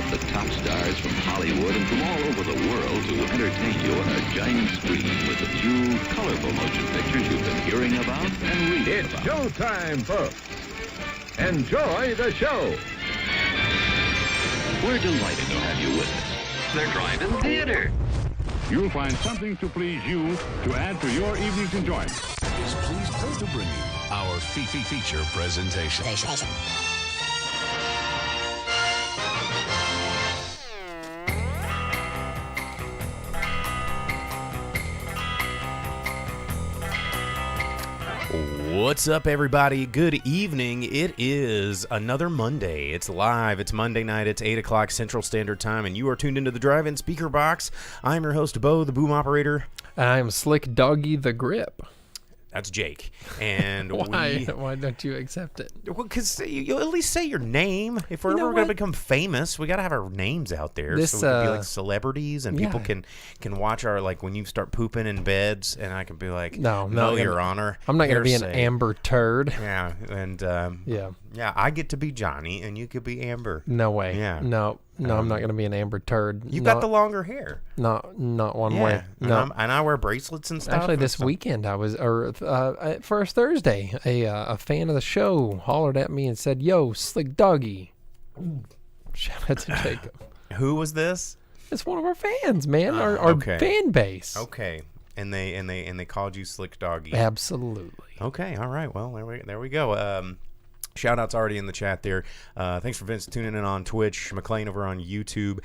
up the top stars from Hollywood and from all over the world to entertain you on a giant screen with the few colorful motion pictures you've been hearing about and reading It's about. showtime, folks. Enjoy the show. We're delighted to have you with us. They're driving theater. You'll find something to please you to add to your evening's enjoyment. Is pleased to bring you our feature presentation. What's up, everybody? Good evening. It is another Monday. It's live. It's Monday night. It's 8 o'clock Central Standard Time, and you are tuned into the Drive-In Speaker Box. I'm your host, Bo, the boom operator. I'm Slick Doggy the Grip. That's Jake. And Why don't you accept it? Because you'll at least say your name. If we're ever going to become famous, we got to have our names out there. This, so we can be like celebrities, and people can watch our, like, when you start pooping in beds, and I can be like, no, Your Honor. I'm not going to be an Amber Turd. Yeah, and yeah, I get to be Johnny, and you could be Amber. No way. Yeah. No, I'm not going to be an Amber Turd. You got the longer hair. Not one way. No. And I wear bracelets and stuff. Actually, this weekend I was, first Thursday, a fan of the show hollered at me and said, "Yo, Slick Doggy." Shout out to Jacob. Who was this? It's one of our fans, man. Our fan base. Okay. And they called you Slick Doggy. Absolutely. Okay. All right. Well, there we go. Shout outs already in the chat there. Thanks for Vince tuning in on Twitch. McLean over on YouTube.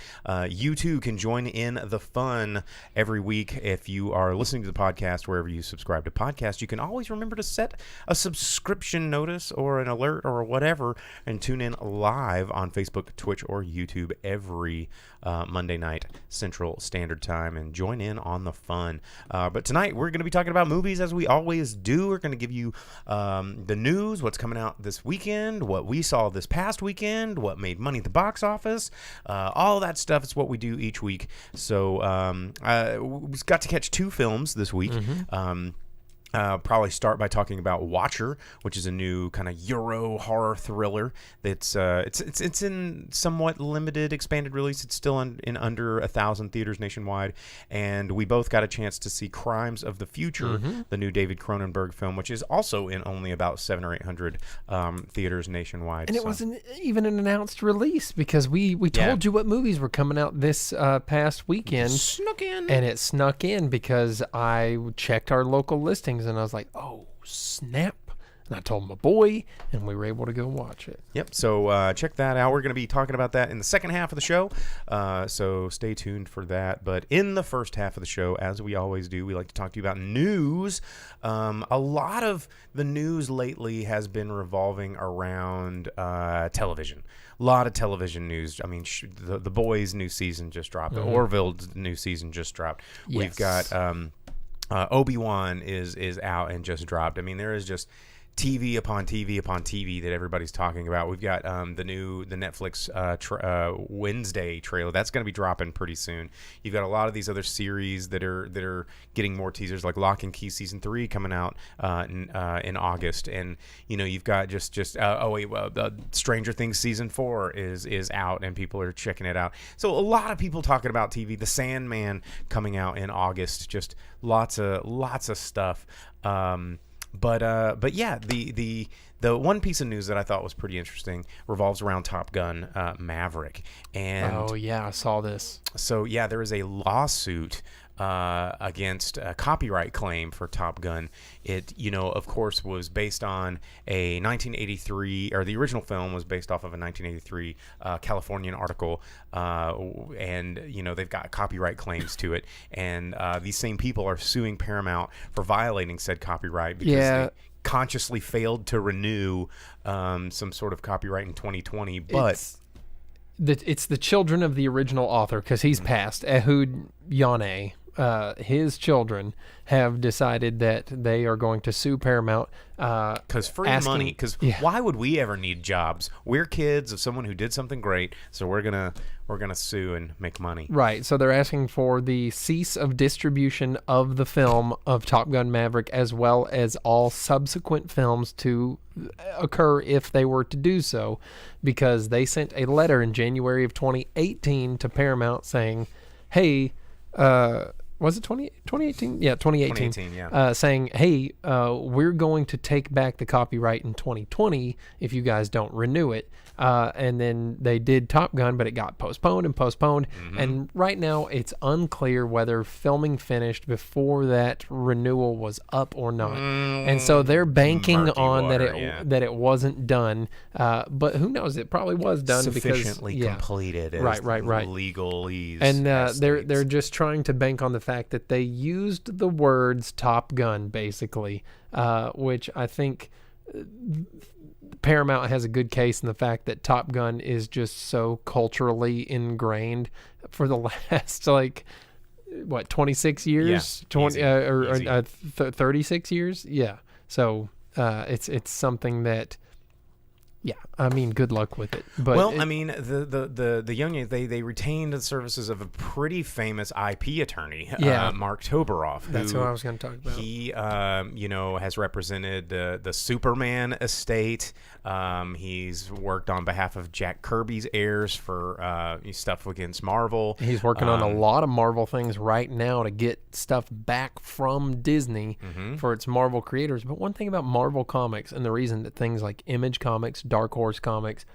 You too can join in the fun every week. If you are listening to the podcast wherever you subscribe to podcasts, you can always remember to set a subscription notice or an alert or whatever and tune in live on Facebook, Twitch, or YouTube every Monday night Central Standard Time and join in on the fun. But tonight we're going to be talking about movies as we always do. We're going to give you the news, what's coming out this weekend, what we saw this past weekend, what made money at the box office, all that stuff is what we do each week. So we got to catch two films this week. Probably start by talking about Watcher, which is a new kind of Euro horror thriller. That's it's in somewhat limited expanded release. It's still in under 1,000 theaters nationwide, and we both got a chance to see Crimes of the Future, the new David Cronenberg film, which is also in only about 700 or 800 theaters nationwide. And it wasn't even an announced release because we told you what movies were coming out this past weekend. Snuck in. And it snuck in because I checked our local listings and I was like, oh, snap. And I told my boy, and we were able to go watch it. Yep, so check that out. We're going to be talking about that in the second half of the show, so stay tuned for that. But in the first half of the show, as we always do, we like to talk to you about news. A lot of the news lately has been revolving around television. A lot of television news. I mean, the Boys' new season just dropped. The Orville's new season just dropped. Yes. We've got Obi-Wan is out and just dropped. I mean, there is just TV upon TV upon TV that everybody's talking about. We've got the Netflix Wednesday trailer that's going to be dropping pretty soon. You've got a lot of these other series that are getting more teasers, like Lock and Key season 3 coming out in August, and you've got Stranger Things season 4 is out and people are checking it out. So a lot of people talking about TV. The Sandman coming out in August. Just lots of stuff. But yeah, the one piece of news that I thought was pretty interesting revolves around Top Gun Maverick. And oh yeah, I saw this. So yeah, there is a lawsuit against a copyright claim for Top Gun. It, of course, was based on a 1983, or the original film was based off of a 1983 Californian article, and they've got copyright claims to it, and these same people are suing Paramount for violating said copyright because they consciously failed to renew some sort of copyright in 2020, but it's the children of the original author, because he's passed, Ehud Yoneh. his children have decided that they are going to sue Paramount. Because free money. Because why would we ever need jobs? We're kids of someone who did something great, so we're gonna sue and make money. Right. So they're asking for the cease of distribution of the film of Top Gun Maverick, as well as all subsequent films to occur if they were to do so, because they sent a letter in January of 2018 to Paramount saying, hey, was it 2018? Yeah, 2018. Yeah. Saying, hey, we're going to take back the copyright in 2020 if you guys don't renew it. And then they did Top Gun, but it got postponed. Mm-hmm. And right now it's unclear whether filming finished before that renewal was up or not. And so they're banking on that it wasn't done. But who knows? It probably was done sufficiently because completed as right. legalese. And they're just trying to bank on the fact that they used the words Top Gun, basically, which I think Paramount has a good case in the fact that Top Gun is just so culturally ingrained for the last 26 years, easy. 36 years. Yeah. So it's something that, yeah, I mean, good luck with it. But I mean, the Young they retained the services of a pretty famous IP attorney, Mark Toberoff. That's who I was going to talk about. He, has represented the Superman estate. He's worked on behalf of Jack Kirby's heirs for stuff against Marvel. He's working on a lot of Marvel things right now to get stuff back from Disney for its Marvel creators. But one thing about Marvel Comics, and the reason that things like Image Comics, Dark Horse Comics,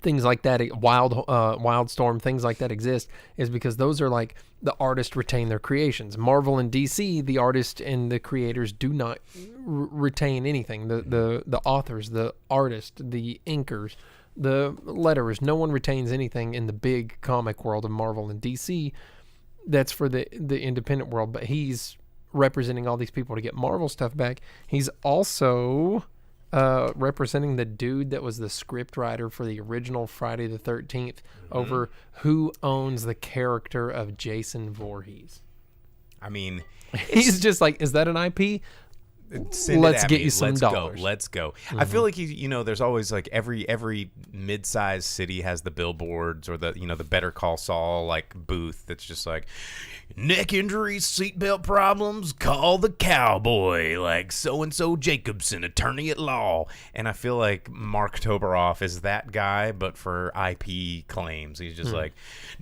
things like that, Wildstorm, things like that exist, is because those are like the artists retain their creations. Marvel and DC, the artists and the creators do not retain anything. The authors, the artists, the inkers, the letterers, no one retains anything in the big comic world of Marvel and DC. That's for the independent world. But he's representing all these people to get Marvel stuff back. He's also representing the dude that was the script writer for the original Friday the 13th over who owns the character of Jason Voorhees. I mean, he's just like, is that an IP? Let's get you some dollars. Let's go. I feel like there's always like every mid-sized city has the billboards or the Better Call Saul like booth that's just like, neck injuries, seatbelt problems, call the cowboy, like so-and-so Jacobson, attorney at law. And I feel like Mark Toberoff is that guy, but for IP claims. He's just like,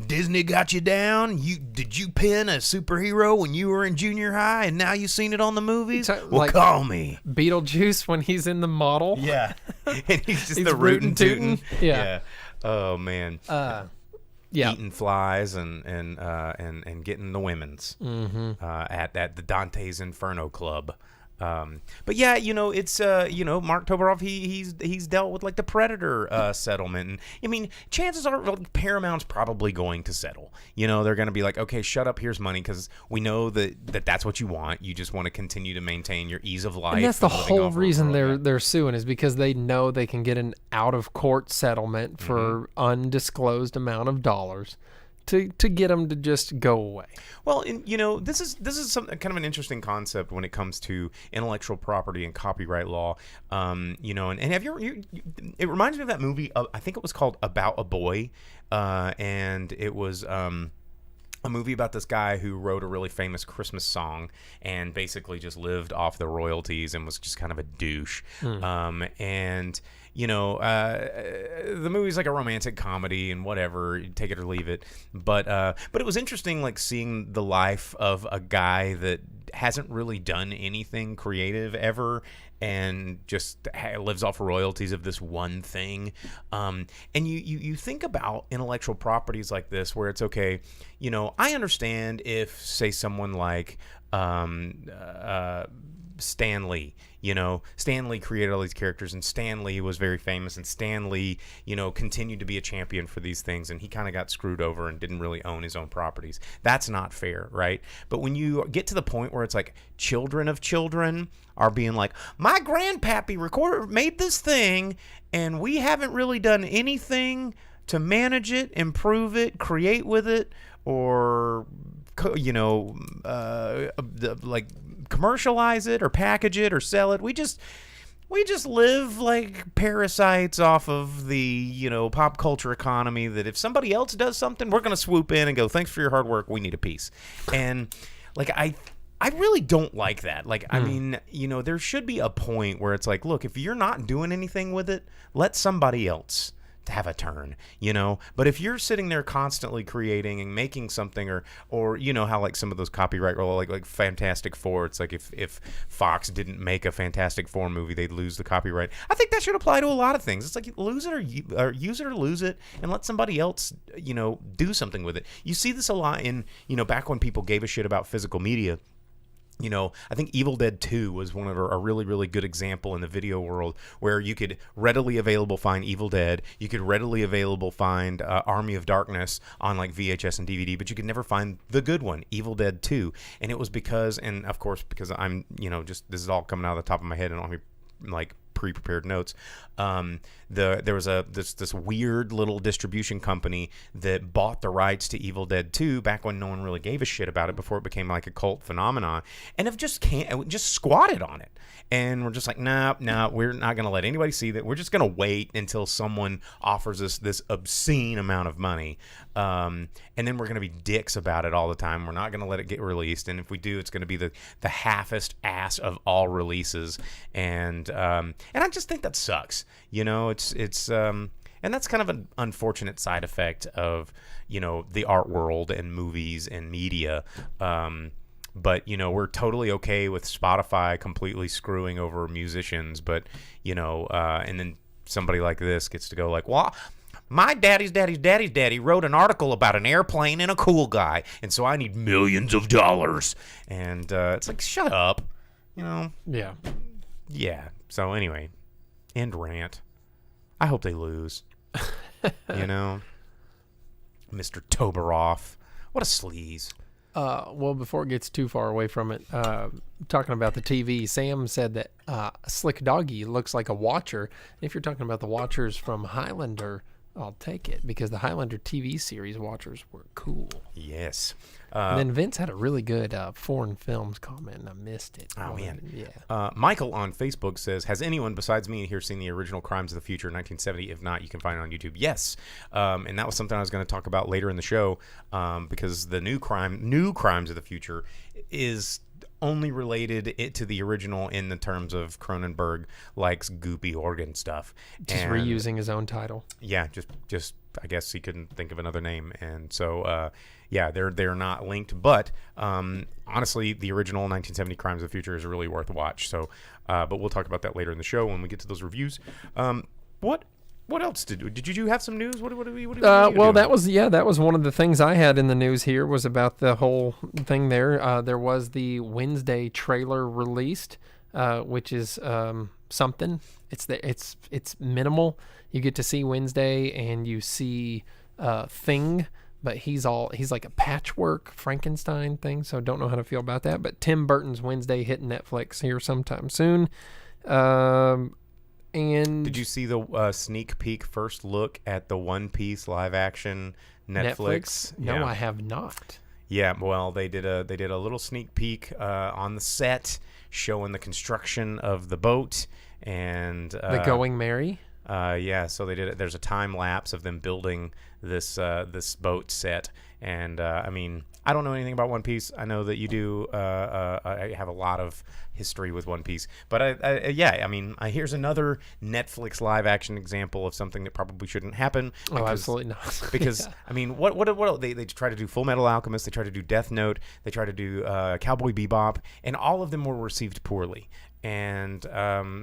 Disney got you down? Did you pin a superhero when you were in junior high and now you seen it on the movies? Well, call me. Beetlejuice when he's in the model. Yeah. And he's just the rootin' tootin'. Yeah. Oh, man. Eating flies and getting the women's at the Dante's Inferno Club. But yeah, it's Mark Toberoff. He's dealt with like the Predator settlement. And, I mean, chances are Paramount's probably going to settle. They're going to be like, okay, shut up. Here's money, because we know that's what you want. You just want to continue to maintain your ease of life. And that's the whole reason they're suing, is because they know they can get an out of court settlement for undisclosed amount of dollars to get them to just go away. Well, and, this is some kind of an interesting concept when it comes to intellectual property and copyright law. And have it reminds me of that movie. I think it was called About a Boy, and it was a movie about this guy who wrote a really famous Christmas song and basically just lived off the royalties and was just kind of a douche. And the movie's like a romantic comedy and whatever, take it or leave it. But it was interesting, like seeing the life of a guy that hasn't really done anything creative ever and just lives off royalties of this one thing. And you think about intellectual properties like this, where it's okay, I understand if, say, someone like Stan Lee. Stan Lee created all these characters, and Stan Lee was very famous, and Stan Lee, continued to be a champion for these things, and he kind of got screwed over and didn't really own his own properties. That's not fair, right? But when you get to the point where it's like children of children are being like, my grandpappy made this thing, and we haven't really done anything to manage it, improve it, create with it, or like commercialize it or package it or sell it. We just live like parasites off of the, pop culture economy, that if somebody else does something, we're going to swoop in and go, thanks for your hard work, we need a piece. And like I really don't like that. Like, I mean, there should be a point where it's like, look, if you're not doing anything with it, let somebody else have a turn, But if you're sitting there constantly creating and making something, or how like some of those copyright like Fantastic Four, it's like if Fox didn't make a Fantastic Four movie, they'd lose the copyright. I think that should apply to a lot of things. It's like lose it or use it or lose it, and let somebody else, do something with it. You see this a lot in, back when people gave a shit about physical media. I think Evil Dead 2 was one of a really, really good example in the video world, where you could readily available find Evil Dead. You could readily available find Army of Darkness on like VHS and DVD, but you could never find the good one, Evil Dead 2. And it was because I'm, just this is all coming out of the top of my head and I don't have like pre-prepared notes. There was this weird little distribution company that bought the rights to Evil Dead 2 back when no one really gave a shit about it, before it became like a cult phenomenon, and have just squatted on it. And we're just like, nah, we're not going to let anybody see that. We're just going to wait until someone offers us this obscene amount of money. And then we're going to be dicks about it all the time. We're not going to let it get released. And if we do, it's going to be the halfest ass of all releases. And I just think that sucks. And that's kind of an unfortunate side effect of, the art world and movies and media. But, we're totally okay with Spotify completely screwing over musicians. But, and then somebody like this gets to go like, well, my daddy's daddy wrote an article about an airplane and a cool guy, and so I need millions of dollars. And it's like, shut up. Yeah. Yeah. So anyway, end rant. I hope they lose. Mr. Toberoff. What a sleaze. Well, before it gets too far away from it, talking about the TV, Sam said that Slick Doggy looks like a Watcher. If you're talking about the Watchers from Highlander, I'll take it, because the Highlander TV series Watchers were cool. Yes. And then Vince had a really good foreign films comment, and I missed it. Oh, man. Yeah. Michael on Facebook says, has anyone besides me here seen the original Crimes of the Future 1970? If not, you can find it on YouTube. Yes. And that was something I was going to talk about later in the show, because the new Crimes of the Future is only related to the original in the terms of Cronenberg likes goopy organ stuff. Just reusing his own title. Yeah, just I guess he couldn't think of another name. And so, they're not linked. But honestly, the original 1970 Crimes of the Future is really worth a watch. So, but we'll talk about that later in the show when we get to those reviews. What else did you have some news? What well, that was one of the things I had in the news here, was about the whole thing there. There was the Wednesday trailer released, which is something. It's minimal. You get to see Wednesday and you see Thing, but he's like a patchwork Frankenstein thing, so don't know how to feel about that. But Tim Burton's Wednesday hitting Netflix here sometime soon. And did you see the sneak peek first look at the One Piece live action Netflix? No, yeah. I have not. Yeah, well, they did a little sneak peek on the set, showing the construction of the boat and the Going Merry. Yeah, so they did it. There's a time lapse of them building this boat set, and I mean, I don't know anything about One Piece. I know that you do. I have a lot of history with One Piece, but I mean, here's another Netflix live action example of something that probably shouldn't happen. Oh, absolutely not. Because yeah. I mean, what they try to do Full Metal Alchemist, they try to do Death Note, they try to do Cowboy Bebop, and all of them were received poorly. And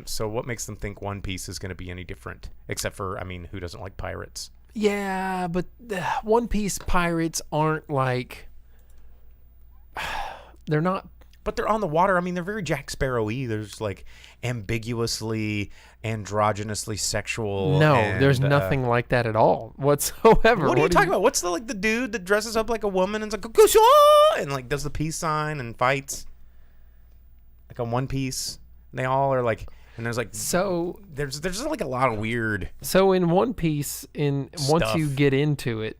so what makes them think One Piece is going to be any different? Except for, I mean, who doesn't like pirates? Yeah, but One Piece pirates aren't like... They're not... But they're on the water. I mean, they're very Jack Sparrow-y. There's like ambiguously, androgynously sexual. No, there's nothing like that at all whatsoever. What are you talking about? What's the dude that dresses up like a woman and is like, and like does the peace sign and fights? Like on One Piece. They all are like, and there's like, so there's just like a lot of weird. So in One Piece, once you get into it,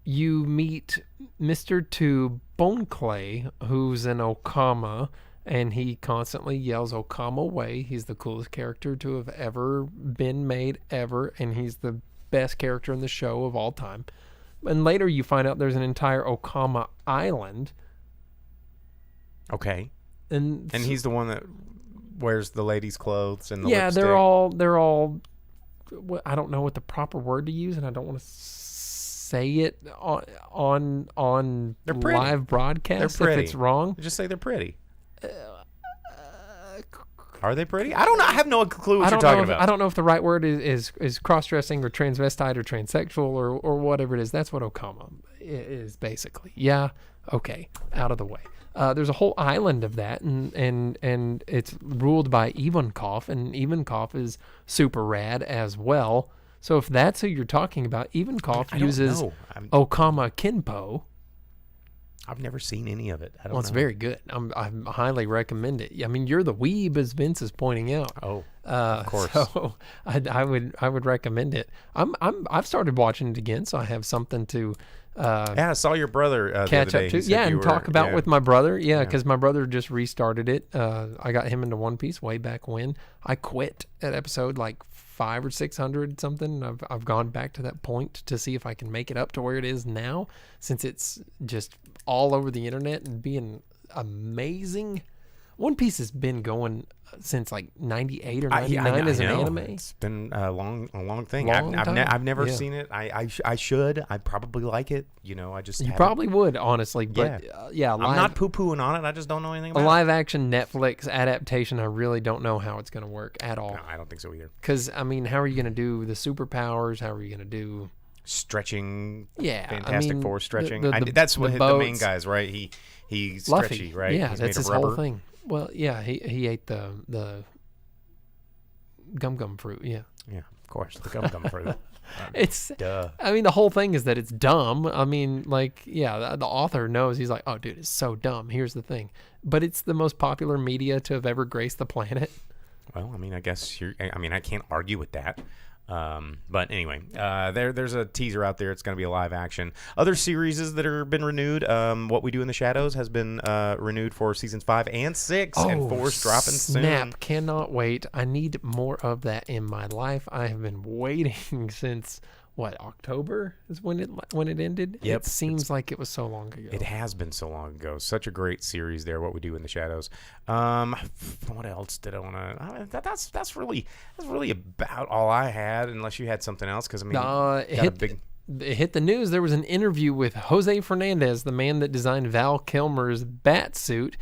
you meet Mr. Two Bone Clay, who's an Okama, and he constantly yells Okama way. He's the coolest character to have ever been made ever, and he's the best character in the show of all time. And later you find out there's an entire Okama island. Okay. And he's the one that wears the ladies' clothes and the yeah, lipstick. they're all. I don't know what the proper word to use, and I don't want to say it on They're pretty. live broadcast They're pretty. if it's wrong. Just say they're pretty. Are they pretty? I don't know. I have no clue what you're talking about. I don't know if the right word is cross-dressing or transvestite or transsexual or whatever it is. That's what Okama is basically. Yeah, okay, out of the way. There's a whole island of that, and it's ruled by Ivankov, and Ivankov is super rad as well. So if that's who you're talking about, Ivankov uses Okama Kinpo. I've never seen any of it. I don't know. Well, it's very good. I highly recommend it. I mean, you're the weeb, as Vince is pointing out. Oh, of course. So I would recommend it. I've started watching it again, so I have something to I saw your brother catch the other up day. to. Yeah, and talk about with my brother. Yeah, Yeah. because my brother just restarted it. I got him into One Piece way back when. I quit at episode like 500 or 600 something. I've gone back to that point to see if I can make it up to where it is now, since it's just all over the internet and being amazing. One Piece has been going since like 98 or 99 as an anime. It's been a long thing. Long time. I've never Yeah. seen it. I should. I probably like it. You know, I just You haven't. probably would, honestly, but I'm not poo-pooing on it. I just don't know anything a about it. live action Netflix adaptation, I really don't know how it's going to work at all. No, I don't think so either. Because, I mean, how are you going to do the superpowers? How are you going to do... Stretching. Yeah, Fantastic I mean, Four stretching. the That's what the the main boats. guy's, right? He's Luffy, stretchy, right? Yeah, He's that's made his of rubber. whole thing. Well, yeah, he ate the gum fruit, yeah. Yeah, of course. The gum fruit. It's, Duh. I mean, the whole thing is that it's dumb. I mean, like, yeah, the author knows. He's like, oh, dude, it's so dumb. Here's the thing. But it's the most popular media to have ever graced the planet. Well, I mean, I guess I can't argue with that. But anyway, there's a teaser out there. It's going to be a live action. Other series that have been renewed. What We Do in the Shadows has been renewed for seasons 5 and 6, and 4's dropping soon. Snap! Cannot wait. I need more of that in my life. I have been waiting since October is when it ended. Yep. It seems like it was so long ago. It has been so long ago. Such a great series there. What We Do in the Shadows. What else did I want to? That's really about all I had. Unless you had something else, because I mean, it hit the news. There was an interview with Jose Fernandez, the man that designed Val Kilmer's bat suit,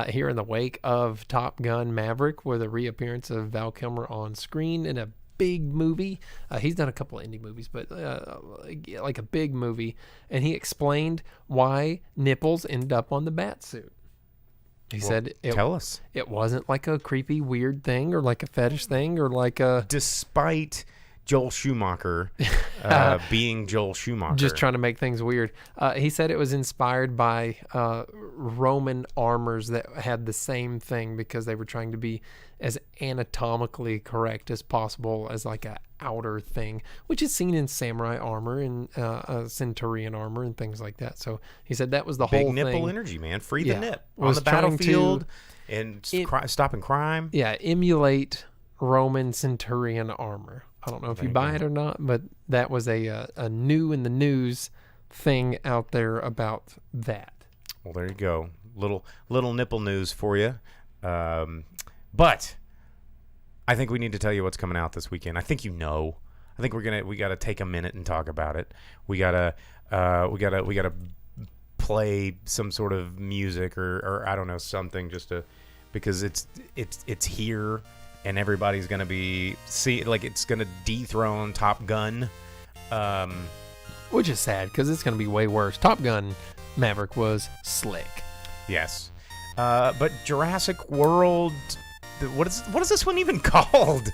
here in the wake of Top Gun Maverick, with a reappearance of Val Kilmer on screen in a big movie. He's done a couple of indie movies, but like a big movie. And he explained why nipples end up on the bat suit. He said, tell us. It wasn't like a creepy, weird thing or like a fetish thing or like a... Despite Joel Schumacher being Joel Schumacher. Just trying to make things weird. He said it was inspired by Roman armors that had the same thing, because they were trying to be as anatomically correct as possible as like a outer thing, which is seen in samurai armor and centurion armor and things like that. So he said that was the big whole nipple thing. energy, man. Free the nip on Was the trying battlefield to and stopping crime. Yeah, emulate Roman centurion armor. I don't know if you buy it or not, but that was a new in the news thing out there about that. Well, there you go. Little nipple news for you. But I think we need to tell you what's coming out this weekend. I think you know. I think we got to take a minute and talk about it. We gotta play some sort of music or I don't know, something, just to, because it's here. And everybody's going to it's going to dethrone Top Gun. Which is sad, because it's going to be way worse. Top Gun Maverick was slick. Yes. But Jurassic World, what is this one even called?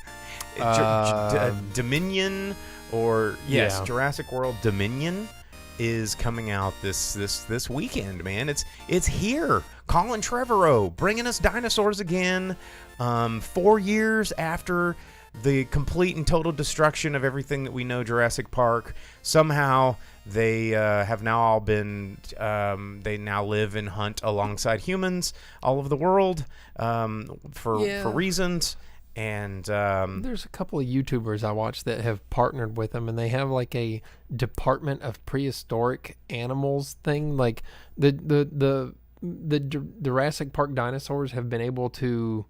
Dominion, or yes, Yeah. Jurassic World Dominion is coming out this weekend, man. It's here. Colin Trevorrow bringing us dinosaurs again. 4 years after the complete and total destruction of everything that we know Jurassic Park. Somehow they have now all been, they now live and hunt alongside humans all over the world for reasons. And there's a couple of YouTubers I watch that have partnered with them, and they have like a Department of Prehistoric Animals thing. Like the Jurassic Park dinosaurs have been able to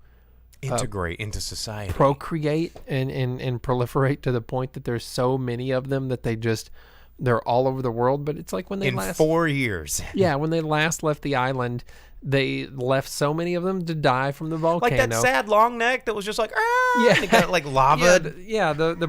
integrate into society, procreate and proliferate to the point that there's so many of them that they're all over the world. But it's like when they in 4 years. Yeah, when they last left the island, they left so many of them to die from the volcano. Like that sad long neck that was just like, yeah, and it got like lava. The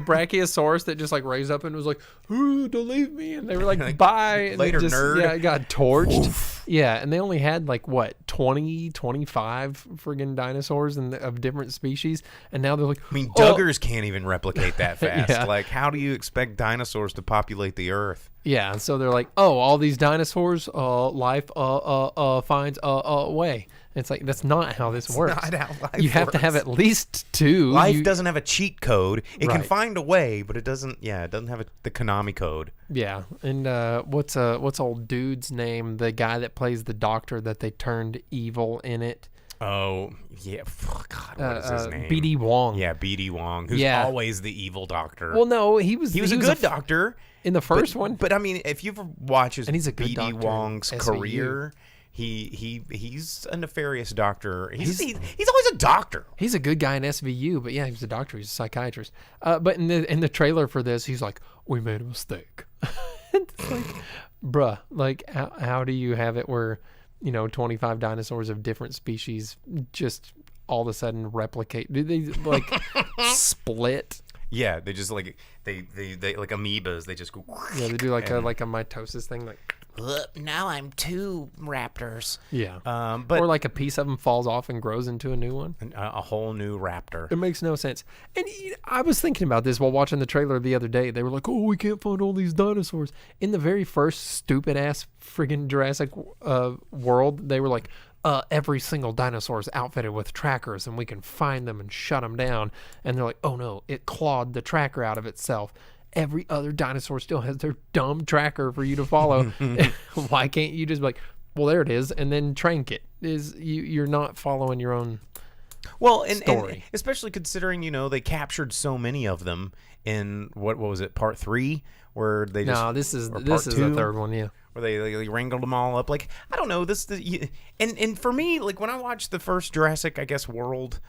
Brachiosaurus that just like raised up and was like, "Ooh, don't leave me," and they were like, "Bye." And later, just, nerd. Yeah, it got torched. Yeah, and they only had like what 20, 25 friggin' dinosaurs of different species, and now they're like, I mean, Duggars can't even replicate that fast. Yeah. Like, how do you expect dinosaurs to populate the Earth? Yeah, and so they're like, "Oh, all these dinosaurs, life finds a way." It's like that's not how this works. Not how life you have to works. have at least two. Life doesn't have a cheat code. It can Right. find a way, but it doesn't. Yeah, it doesn't have the Konami code. Yeah, and what's old dude's name? The guy that plays the doctor that they turned evil in it. Oh yeah, God, what is his name? B.D. Wong. Yeah, B.D. Wong, who's Yeah. always the evil doctor. Well, no, he was a good doctor in the first one. But I mean, if you ever watch his And he's a good B.D. doctor in Wong's SVU. career, he's a nefarious doctor. He's always a doctor. He's a good guy in SVU, but yeah, he was a doctor. He's a psychiatrist. But in the trailer for this, he's like, "We made a mistake." It's like, bruh, like how do you have it where 25 dinosaurs of different species just all of a sudden replicate? Do they like split? Yeah, they just like they like amoebas. They just go. Yeah, they do like a mitosis thing, like. Now I'm 2 raptors. Yeah. But or like a piece of them falls off and grows into a new one. a whole new raptor. It makes no sense. And I was thinking about this while watching the trailer the other day. They were like, "Oh, we can't find all these dinosaurs." In the very first stupid ass friggin' Jurassic World, they were like, every single dinosaur is outfitted with trackers and we can find them and shut them down. And they're like, "Oh no, it clawed the tracker out of itself." Every other dinosaur still has their dumb tracker for you to follow. Why can't you just be like, "Well, there it is," and then trank it? You're not following your own story. And especially considering they captured so many of them in what was it, part 3, where they just this is or the part 2, third one, yeah. where they wrangled them all up. Like, I don't know, and for me, like when I watched the first Jurassic, I guess, World,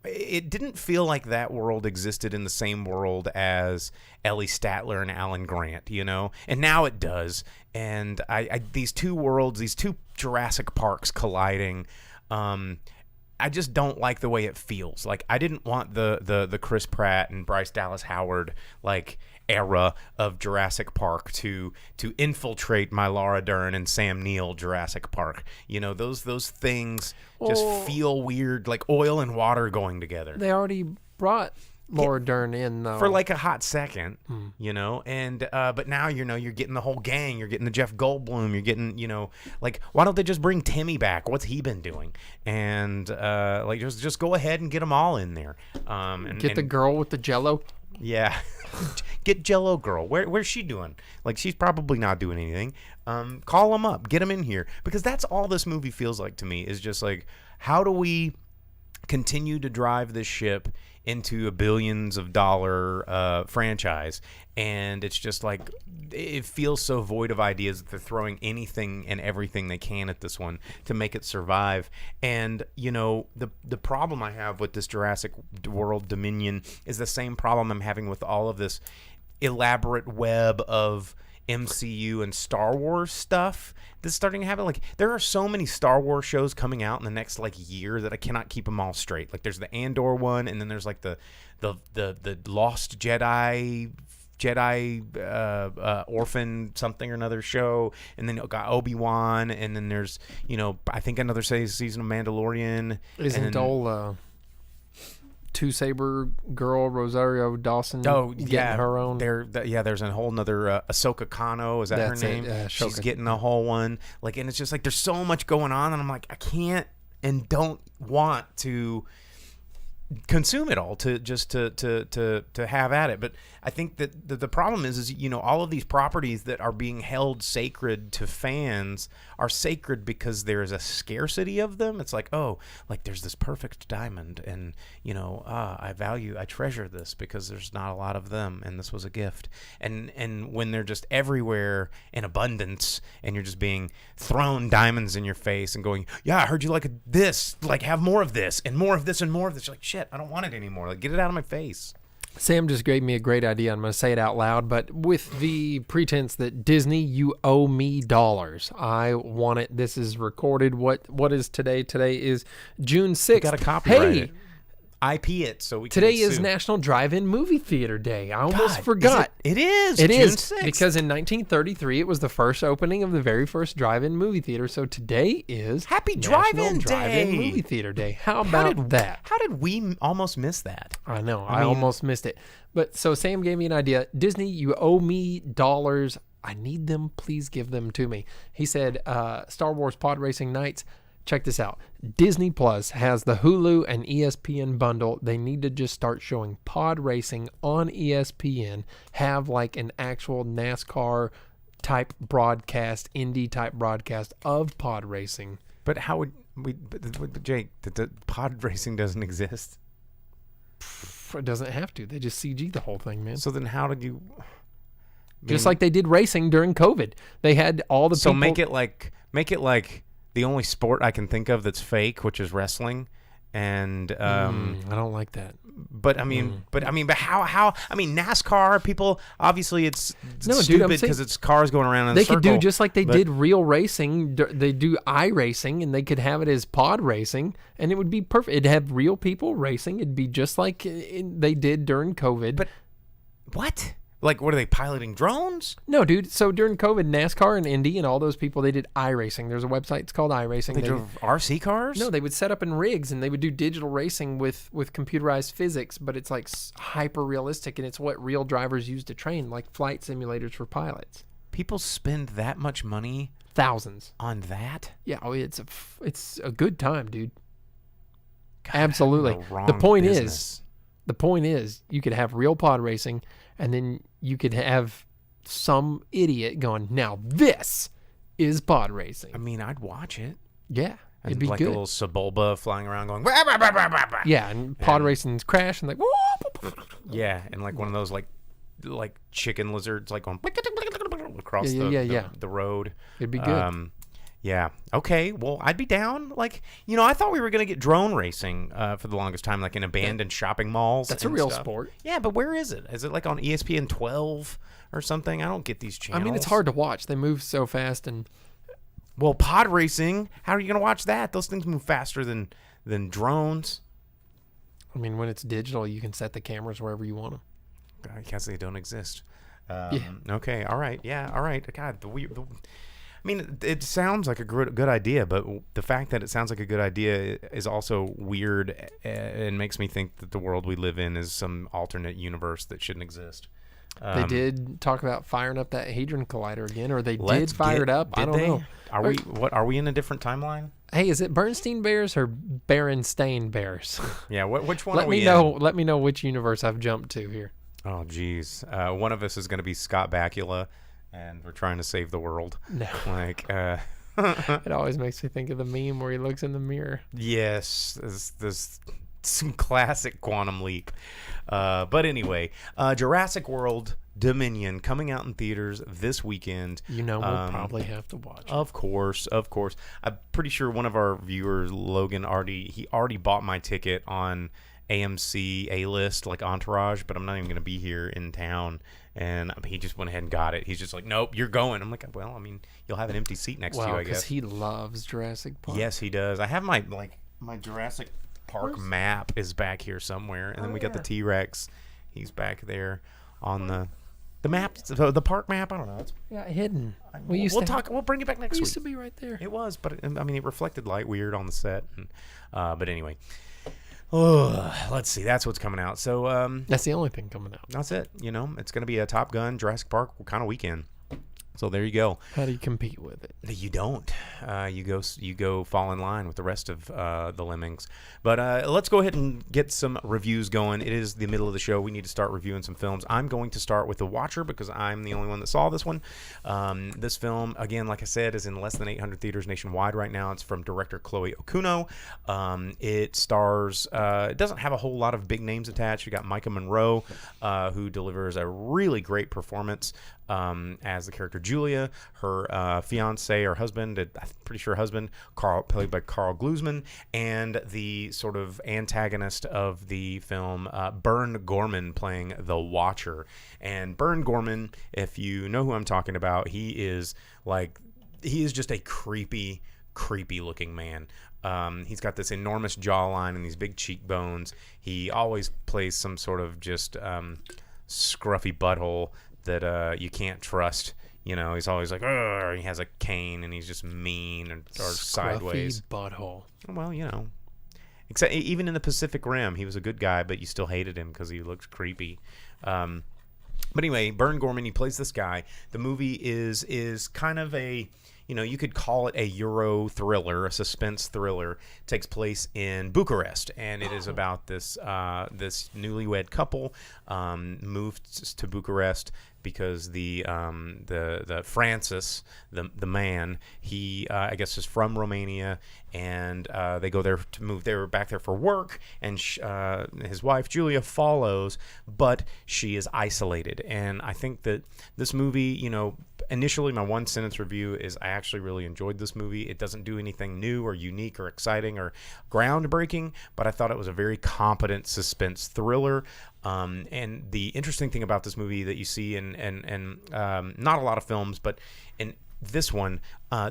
it didn't feel like that world existed in the same world as Ellie Statler and Alan Grant, and now it does. And I these two worlds, these two Jurassic Parks colliding, I just don't like the way it feels. Like, I didn't want the Chris Pratt and Bryce Dallas Howard like era of Jurassic Park to infiltrate my Laura Dern and Sam Neill Jurassic Park. Those things just feel weird, like oil and water going together. They already brought Laura Dern in, though. For like a hot second, and but now you're getting the whole gang. You're getting the Jeff Goldblum. You're getting like, why don't they just bring Timmy back? What's he been doing? And like just go ahead and get them all in there. And the girl with the Jello. Yeah, get Jello girl. Where's she doing? Like, she's probably not doing anything. Call them up, get them in here, because that's all this movie feels like to me. Is just like, how do we continue to drive this ship into a billions of dollar franchise? And it's just like, it feels so void of ideas that they're throwing anything and everything they can at this one to make it survive. And the problem I have with this Jurassic World Dominion is the same problem I'm having with all of this elaborate web of MCU and Star Wars stuff that's starting to happen. Like, there are so many Star Wars shows coming out in the next year that I cannot keep them all straight. Like, there's the Andor one, and then there's like the Lost Jedi orphan something or another show, and then you got Obi-Wan, and then there's I think another season of Mandalorian. Isn't all Two Saber girl Rosario Dawson getting her own? There's a whole nother Ahsoka Kano, is that That's her name? She's getting a whole one. Like, and it's just like there's so much going on, and I'm like, I can't and don't want to consume it all, to just to have at it. But I think that the problem is all of these properties that are being held sacred to fans are sacred because there is a scarcity of them. It's like, oh, like there's this perfect diamond, and I treasure this because there's not a lot of them, and this was a gift. And when they're just everywhere in abundance, and you're just being thrown diamonds in your face and going, yeah, I heard you like this, like have more of this and more of this and more of this. You're like, shit, I don't want it anymore. Like, get it out of my face. Sam just gave me a great idea. I'm going to say it out loud, but with the pretense that Disney, you owe me dollars. I want it. This is recorded. What is today? Today is June 6th. Got to copyright Hey, it. IP it so we can today is sue. National Drive-In Movie Theater Day. I almost God, forgot. It is. It June is 6th. because in 1933 it was the first opening of the very first drive-in movie theater. So today is Happy National Drive-In Drive-In Day. Movie Theater Day. How about that? How did we almost miss that? I know. I I mean- almost missed it. But so Sam gave me an idea. Disney, you owe me dollars. I need them. Please give them to me. He said, Star Wars Pod Racing Nights. Check this out. Disney Plus has the Hulu and ESPN bundle. They need to just start showing pod racing on ESPN. Have like an actual NASCAR type broadcast, Indy type broadcast of pod racing. But how would we? But Jake, the pod racing doesn't exist. It doesn't have to. They just CG the whole thing, man. So then, how did you? Just like they did racing during COVID. They had all the So people. make it like the only sport I can think of that's fake, which is wrestling, and I don't like that. But but how? I mean, NASCAR people obviously it's No, dude, I'm stupid saying- because it's cars going around in a They circle. could do just like they but- did real racing. They do iRacing, and they could have it as pod racing, and it would be perfect. It'd have real people racing. It'd be just like they did during COVID. But what? Like, what are they piloting drones? No, dude. So during COVID, NASCAR and Indy and all those people, they did iRacing. There's a website. It's called iRacing. They drove RC cars? No, they would set up in rigs and they would do digital racing with computerized physics, but it's like hyper realistic, and it's what real drivers use to train, like flight simulators for pilots. People spend that much money Thousands. on that? Yeah, it's a good time, dude. God, Absolutely. I'm in the wrong The point business. is, you could have real pod racing, and then you could have some idiot going, now this is pod racing. I mean, I'd watch it. Yeah, And it'd be like good. a little Sebulba flying around going, "Bah, bah, bah, bah, bah, bah." Yeah, and pod racing's crash, and like, Yeah, and like one of those like chicken lizards like going across Yeah. the road. it'd be good. Yeah. Okay. Well, I'd be down. Like, I thought we were gonna get drone racing for the longest time, like in abandoned shopping malls. That's a and real stuff. sport. Yeah, but where is it? Is it like on ESPN 12 or something? I don't get these channels. I mean, it's hard to watch. They move so fast, and Well, pod racing. How are you gonna watch that? Those things move faster than drones. I mean, when it's digital, you can set the cameras wherever you want them. I guess they don't exist. Yeah. Okay. All right. Yeah. All right. God. I mean, it sounds like a good idea, but the fact that it sounds like a good idea is also weird and makes me think that the world we live in is some alternate universe that shouldn't exist. They did talk about firing up that Hadron Collider again, or they Let's did fire get- it up. I did don't they? know. Are we in a different timeline? Hey, is it Bernstein Bears or Berenstain Bears? Yeah. Which one Let are we me in? know. Let me know which universe I've jumped to here. Oh, geez. One of us is going to be Scott Bakula, and we're trying to save the world. No. Like, It always makes me think of the meme where he looks in the mirror. yes, this some classic Quantum Leap. But anyway, Jurassic World Dominion coming out in theaters this weekend. We'll probably have to watch it. Of course. I'm pretty sure one of our viewers, Logan, already bought my ticket on AMC A-list, like Entourage, but I'm not even going to be here in town. And he just went ahead and got it. He's just like, nope, you're going. I'm like, well, I mean, you'll have an empty seat next to you, Well, I because guess. he loves Jurassic Park. Yes, he does. I have my Jurassic Park map is back here somewhere, and then we got the T-Rex. He's back there on the map, the park map. I don't know. Yeah, hidden. We'll bring it back next It week. used to be right there. It was, but I mean, it reflected light weird on the set. And, but anyway, let's see. That's what's coming out. So That's the only thing coming out. that's it. It's going to be a Top Gun, Jurassic Park kind of weekend. So there you go. How do you compete with it? You don't. You go fall in line with the rest of the lemmings. But let's go ahead and get some reviews going. It is the middle of the show. We need to start reviewing some films. I'm going to start with The Watcher because I'm the only one that saw this one. This film, again, like I said, is in less than 800 theaters nationwide right now. It's from director Chloe Okuno. It stars. It doesn't have a whole lot of big names attached. You got Micah Monroe, who delivers a really great performance as the character Julia, her fiance or husband, I'm pretty sure husband, played by Carl Glusman, and the sort of antagonist of the film, Bern Gorman, playing the Watcher. And Bern Gorman, if you know who I'm talking about, he is just a creepy looking man. He's got this enormous jawline and these big cheekbones. He always plays some sort of just scruffy butthole that you can't trust. He's always like, he has a cane and he's just mean or sideways. Butthole. Well, except even in the Pacific Rim, he was a good guy, but you still hated him because he looked creepy. But anyway, Bern Gorman, he plays this guy. The movie is kind of a, you could call it a Euro thriller, a suspense thriller. It takes place in Bucharest, and it is about this this newlywed couple moved to Bucharest because the Francis, the man, he I guess is from Romania, and they go there to move. They were back there for work, and his wife Julia follows, but she is isolated. And I think that this movie, initially my one sentence review is I actually really enjoyed this movie. It doesn't do anything new or unique or exciting or groundbreaking, but I thought it was a very competent suspense thriller. And the interesting thing about this movie that you see in not a lot of films, but in this one,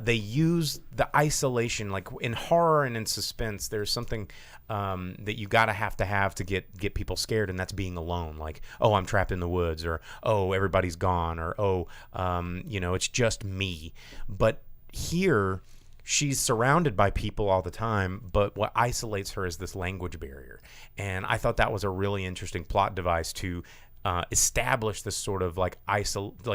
they use the isolation, like in horror and in suspense. There's something that you gotta have to get people scared, and that's being alone. Like, oh, I'm trapped in the woods, or oh, everybody's gone, or it's just me. But here, she's surrounded by people all the time, but what isolates her is this language barrier. And I thought that was a really interesting plot device to establish this sort of like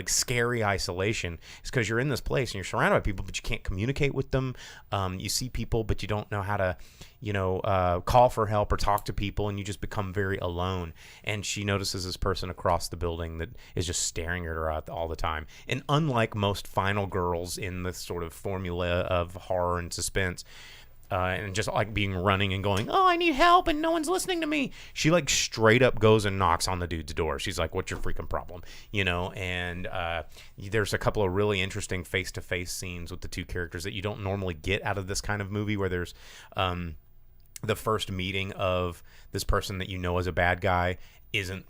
scary isolation. It's because you're in this place and you're surrounded by people, but you can't communicate with them. You see people, but you don't know how to, call for help or talk to people, and you just become very alone. And she notices this person across the building that is just staring at her all the time. And unlike most final girls in this sort of formula of horror and suspense, and just like being running and going, oh, I need help and no one's listening to me, she like straight up goes and knocks on the dude's door. She's like, what's your freaking problem? And there's a couple of really interesting face-to-face scenes with the two characters that you don't normally get out of this kind of movie, where there's the first meeting of this person that is a bad guy isn't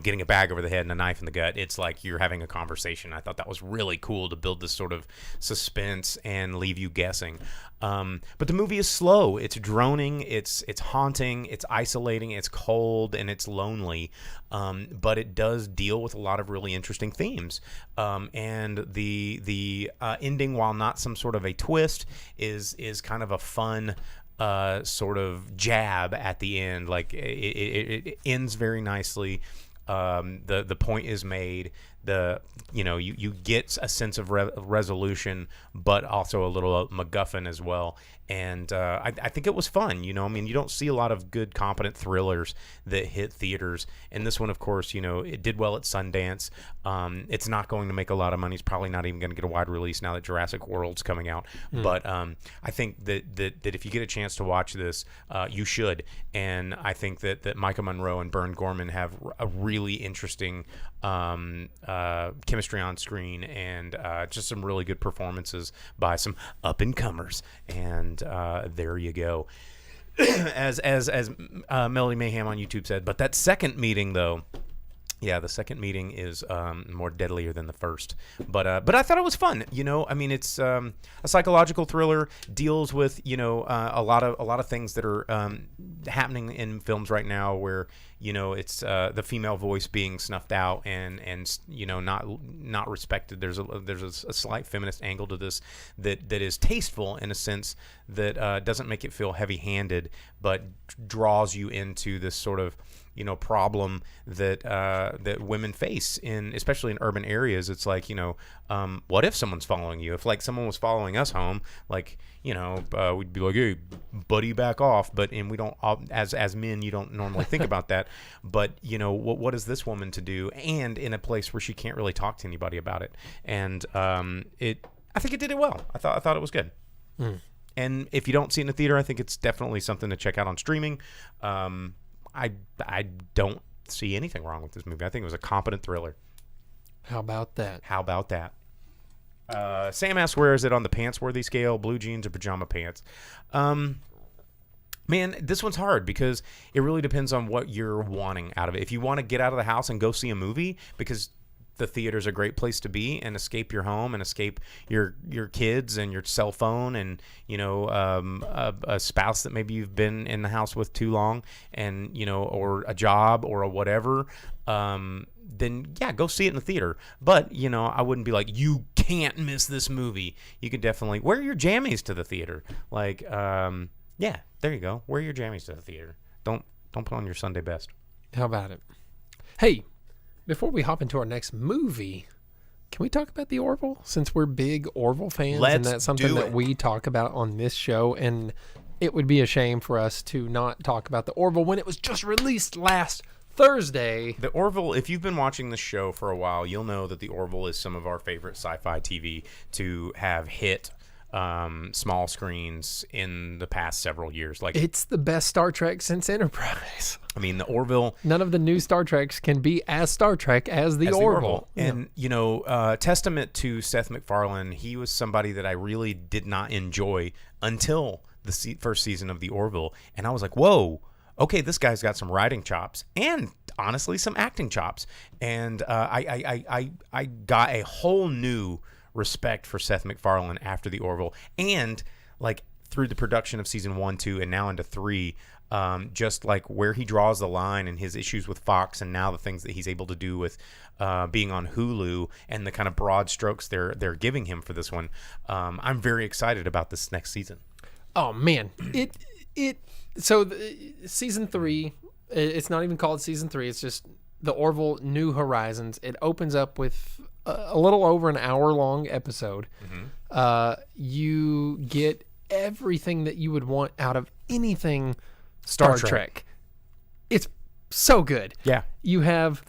getting a bag over the head and a knife in the gut. It's like you're having a conversation. I thought that was really cool to build this sort of suspense and leave you guessing. But the movie is slow. It's droning. It's haunting. It's isolating. It's cold and it's lonely. But it does deal with a lot of really interesting themes. And the ending, while not some sort of a twist, is kind of a fun sort of jab at the end. Like it ends very nicely. The point is made. You get a sense of resolution, but also a little MacGuffin as well. And I think it was fun. You don't see a lot of good, competent thrillers that hit theaters. And this one, of course, it did well at Sundance. It's not going to make a lot of money. It's probably not even going to get a wide release now that Jurassic World's coming out. But I think that if you get a chance to watch this, you should. And I think that Micah Monroe and Bern Gorman have a really interesting chemistry on screen, and just some really good performances by some up-and-comers. And there you go. as Melody Mayhem on YouTube said. But that second meeting, though, yeah, the second meeting is more deadlier than the first. But I thought it was fun. It's a psychological thriller, deals with a lot of things that are happening in films right now, where it's the female voice being snuffed out and not respected. There's a slight feminist angle to this that is tasteful in a sense that doesn't make it feel heavy-handed, but draws you into this sort of problem that that women face especially in urban areas. It's like, what if someone's following you? If like someone was following us home, like, we'd be like, hey, buddy, back off. But we don't, as men, you don't normally think about that. But what is this woman to do? And in a place where she can't really talk to anybody about it. And I think it did it well. I thought it was good. And if you don't see it in the theater, I think it's definitely something to check out on streaming. I don't see anything wrong with this movie. I think it was a competent thriller. How about that? Sam asks, where is it on the pants-worthy scale? Blue jeans or pajama pants? Man, this one's hard because it really depends on what you're wanting out of it. If you want to get out of the house and go see a movie because the theater's a great place to be and escape your home and escape your kids and your cell phone and a spouse that maybe you've been in the house with too long and or a job or a whatever, then yeah, go see it in the theater. But I wouldn't be like, you can't miss this movie. You could definitely wear your jammies to the theater. Like yeah, there you go, wear your jammies to the theater. Don't put on your Sunday best. How about it? Hey, before we hop into our next movie, can we talk about the Orville? Since we're big Orville fans, and that's something that we talk about on this show, and it would be a shame for us to not talk about the Orville when it was just released last Thursday. The Orville, if you've been watching this show for a while, you'll know that the Orville is some of our favorite sci-fi TV to have hit small screens in the past several years. Like, it's the best Star Trek since Enterprise. I mean, the Orville. None of the new Star Treks can be as Star Trek as the Orville. And testament to Seth MacFarlane, he was somebody that I really did not enjoy until the first season of the Orville, and I was like, whoa. Okay, this guy's got some writing chops and honestly some acting chops, and I got a whole new respect for Seth MacFarlane after the Orville, and like through the production of season 1, 2, and now into 3, just like where he draws the line and his issues with Fox, and now the things that he's able to do with being on Hulu and the kind of broad strokes they're giving him for this one. I'm very excited about this next season. Oh man, season 3, it's not even called season 3. It's just the Orville New Horizons. It opens up with a little over an hour-long episode. Mm-hmm. You get everything that you would want out of anything Star Trek. It's so good. Yeah. You have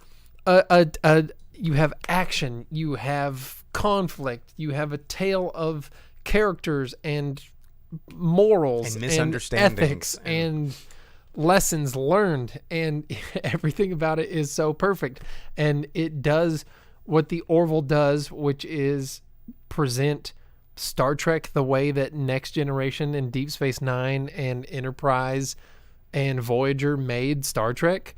you have action, you have conflict, you have a tale of characters and morals and misunderstandings and ethics and lessons learned, and everything about it is so perfect. And it does what the Orville does, which is present Star Trek the way that Next Generation and Deep Space Nine and Enterprise and Voyager made Star Trek,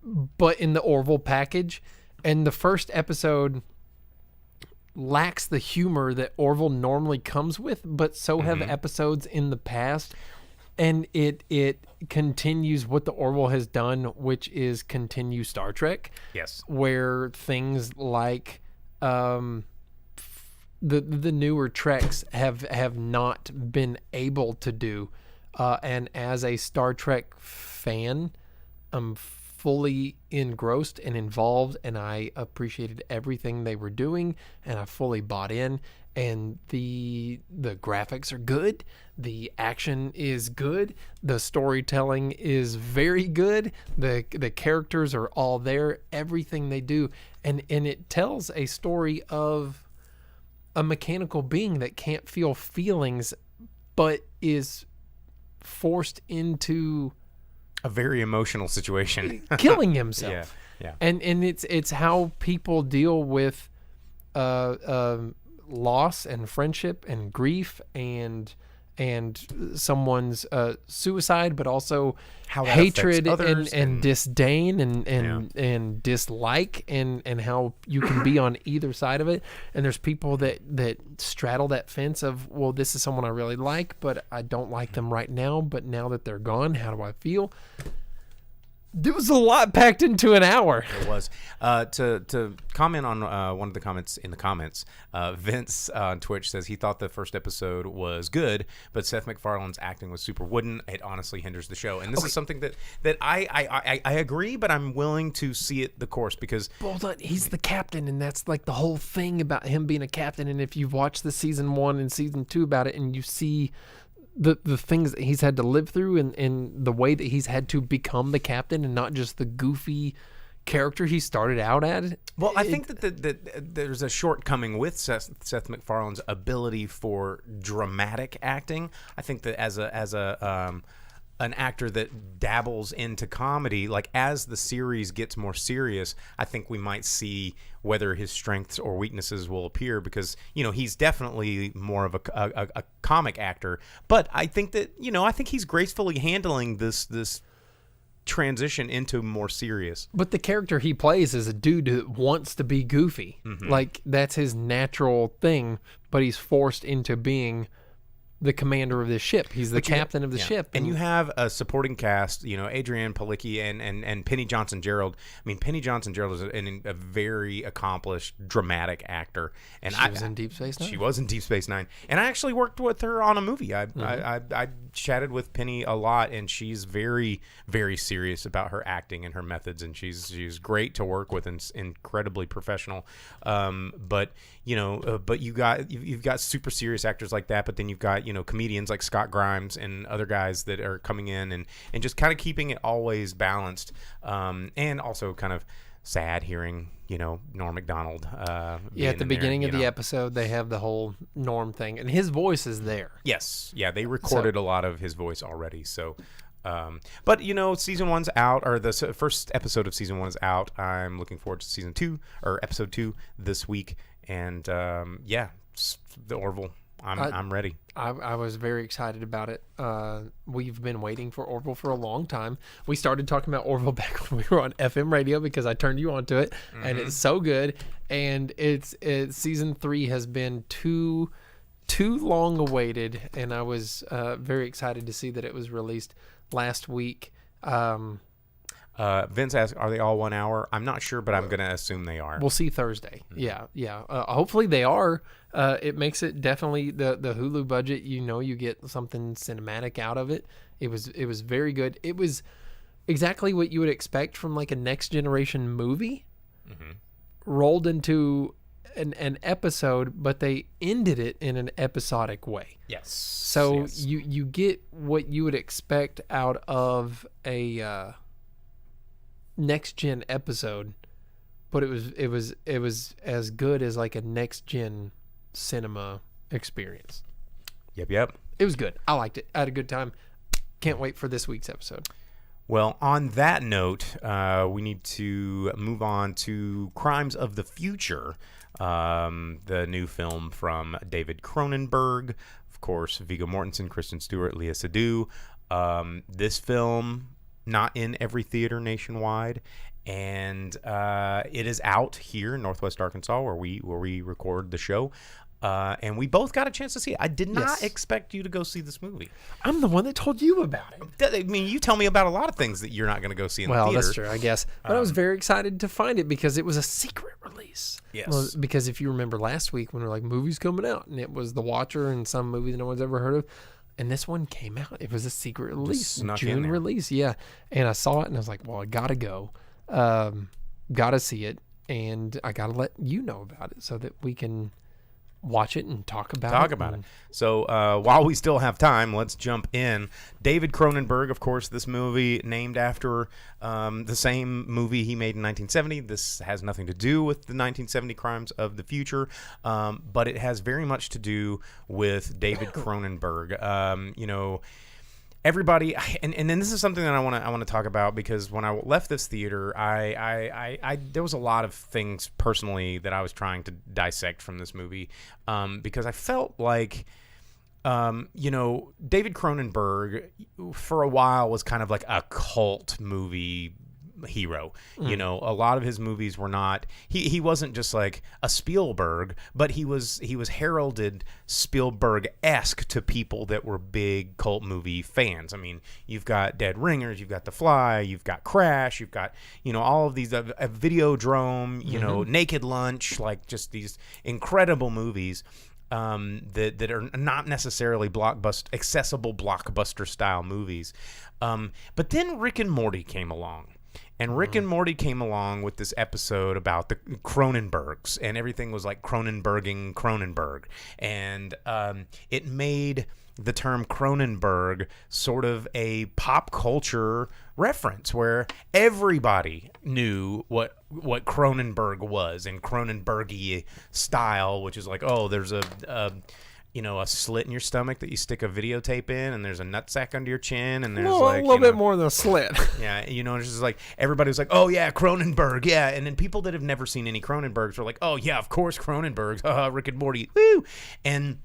but in the Orville package. And the first episode lacks the humor that Orville normally comes with, but so have episodes in the past. And it continues what the Orville has done, which is continue Star Trek. Yes. Where things like the newer Treks have not been able to do. And as a Star Trek fan, I'm fully engrossed and involved, and I appreciated everything they were doing, and I fully bought in. And the graphics are good, the action is good, the storytelling is very good, the characters are all there, everything they do, and it tells a story of a mechanical being that can't feel feelings, but is forced into a very emotional situation, killing himself. Yeah. And it's how people deal with loss and friendship and grief and someone's suicide, but also how that hatred others and disdain and dislike, and how you can be on either side of it. And there's people that straddle that fence of, well, this is someone I really like, but I don't like them right now, but now that they're gone, how do I feel? There was a lot packed into an hour. It was. To comment on one of the comments in the comments, Vince on Twitch says he thought the first episode was good, but Seth MacFarlane's acting was super wooden. It honestly hinders the show, and this is something that I agree, but I'm willing to see it the course because He's the captain, and that's like the whole thing about him being a captain. And if you've watched the season 1 and season 2 about it, and you see the things that he's had to live through and the way that he's had to become the captain and not just the goofy character he started out at. Well, I think that there's a shortcoming with Seth MacFarlane's ability for dramatic acting. I think that as an actor that dabbles into comedy, like as the series gets more serious, I think we might see whether his strengths or weaknesses will appear because, he's definitely more of a comic actor. But I think that, I think he's gracefully handling this transition into more serious. But the character he plays is a dude who wants to be goofy. Mm-hmm. Like that's his natural thing, but he's forced into being the commander of this ship. He's the captain of the ship. And you have a supporting cast, Adrienne Palicki and Penny Johnson-Gerald. I mean, Penny Johnson-Gerald is a very accomplished dramatic actor. And she was in Deep Space Nine? She was in Deep Space Nine. And I actually worked with her on a movie. I chatted with Penny a lot, and she's very, very serious about her acting and her methods, and she's great to work with and incredibly professional. But you've got super serious actors like that, but then you've got comedians like Scott Grimes and other guys that are coming in and just kind of keeping it always balanced, and also kind of sad hearing Norm Macdonald at the beginning of the episode they have the whole Norm thing, and his voice is there. Yes, yeah, they recorded a lot of his voice already, so but season 1's out, or the first episode of season 1 is out. I'm looking forward to season 2 or episode 2 this week, and the Orville. I'm ready. I was very excited about it. We've been waiting for Orville for a long time. We started talking about Orville back when we were on FM radio because I turned you onto it, and it's so good. And it's season 3 has been too long awaited, and I was very excited to see that it was released last week. Vince asked, "Are they all 1 hour?" I'm not sure, but I'm going to assume they are. We'll see Thursday. Yeah. Hopefully they are. It makes it definitely the Hulu budget. You get something cinematic out of it. It was very good. It was exactly what you would expect from like a next generation movie, rolled into an episode, but they ended it in an episodic way. Yes. So you get what you would expect out of a next gen episode, but it was as good as like a next gen cinema experience. Yep. It was good. I liked it. I had a good time. Can't wait for this week's episode. Well, on that note, we need to move on to Crimes of the Future, the new film from David Cronenberg. Of course, Viggo Mortensen, Kristen Stewart, Lea Seydoux. This film, not in every theater nationwide, and it is out here in Northwest Arkansas where we record the show. And we both got a chance to see it. I did not expect you to go see this movie. I'm the one that told you about it. I mean, you tell me about a lot of things that you're not going to go see in the theater. Well, that's true, I guess. But I was very excited to find it because it was a secret release. Yes. Well, because if you remember last week when we were like, movies coming out, and it was The Watcher and some movie that no one's ever heard of, and this one came out. It was a secret release, June release. Yeah. And I saw it, and I was like, well, I got to go. Got to see it, and I got to let you know about it so that we can watch it and talk about it. So while we still have time, let's jump in. David Cronenberg, of course, this movie named after the same movie he made in 1970. This has nothing to do with the 1970 Crimes of the Future, but it has very much to do with David Cronenberg. Everybody, and then this is something that I want to talk about, because when I left this theater, I there was a lot of things personally that I was trying to dissect from this movie, because I felt like, David Cronenberg for a while was kind of like a cult movie hero. You know, a lot of his movies were not. He wasn't just like a Spielberg, but he was heralded Spielberg-esque to people that were big cult movie fans. I mean, you've got Dead Ringers, you've got The Fly, you've got Crash, you've got, you know, all of these, Videodrome, you know, Naked Lunch, like just these incredible movies that are not necessarily accessible blockbuster style movies. But then Rick and Morty came along. And Rick and Morty came along with this episode about the Cronenbergs, and everything was like Cronenberging Cronenberg. And it made the term Cronenberg sort of a pop culture reference where everybody knew what Cronenberg was in Cronenbergy style, which is like, oh, there's a slit in your stomach that you stick a videotape in, and there's a nutsack under your chin, and there's a little bit more than a slit. Yeah, you know, it's just like everybody was like, oh yeah, Cronenberg, yeah, and then people that have never seen any Cronenbergs were like, oh yeah, of course Cronenberg, Rick and Morty, woo! And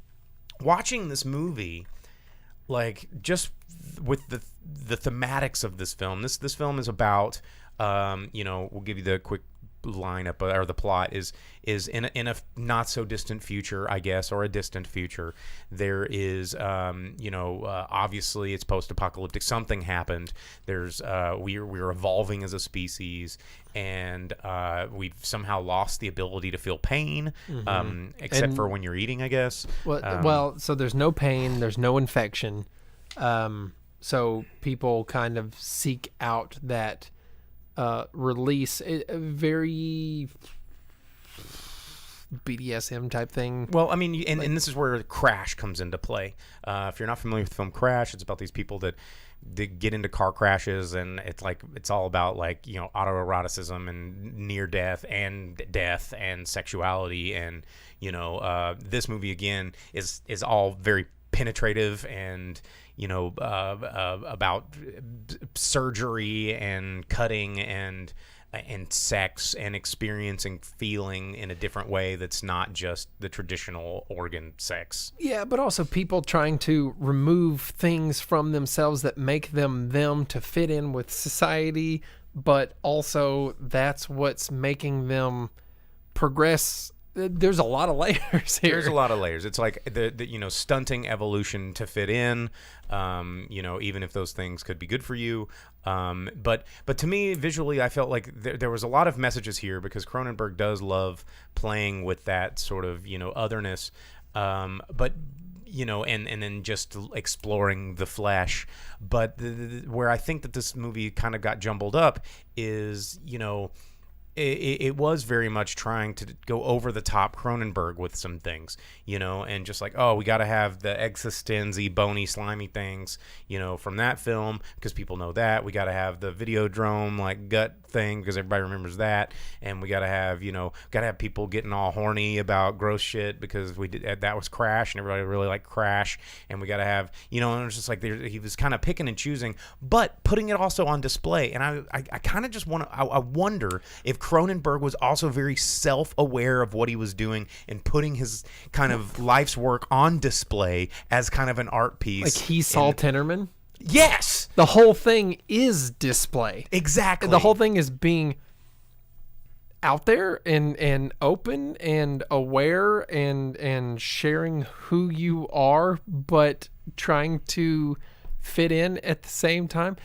watching this movie, like just with the thematics of this film, this film is about, we'll give you the quick lineup or the plot is in a not so distant future, I guess, or a distant future. There is obviously it's post-apocalyptic. Something happened. There's we're evolving as a species, and we've somehow lost the ability to feel pain, except for when you're eating, I guess. Well, so there's no pain, there's no infection, so people kind of seek out that release, a very BDSM type thing. Well, I mean, and this is where Crash comes into play. If you're not familiar with the film Crash, it's about these people that get into car crashes, and it's all about like, you know, autoeroticism and near death and sexuality, and you know, this movie again is all very penetrative and, you know, about surgery and cutting and sex and experiencing feeling in a different way that's not just the traditional organ sex. Yeah, but also people trying to remove things from themselves that make them to fit in with society, but also that's what's making them progress. There's a lot of layers here. There's a lot of layers. It's like the stunting evolution to fit in, even if those things could be good for you. But to me, visually, I felt like there was a lot of messages here, because Cronenberg does love playing with that sort of, you know, otherness. But you know, and then just exploring the flesh. But where I think that this movie kind of got jumbled up is, you know, it was very much trying to go over the top Cronenberg with some things, you know, and just like, oh, we got to have the existenzy, bony, slimy things, you know, from that film, because people know that. We got to have the Videodrome, like, gut thing, because everybody remembers that. And we got to have, you know, people getting all horny about gross shit, because that was Crash, and everybody really liked Crash. And we got to have, you know, and it was just like he was kind of picking and choosing, but putting it also on display. And I kind of just I wonder if Cronenberg was also very self-aware of what he was doing and putting his kind of life's work on display as kind of an art piece. Like he saw Tinnerman? Yes! The whole thing is display. Exactly. The whole thing is being out there and open and aware and sharing who you are, but trying to fit in at the same time.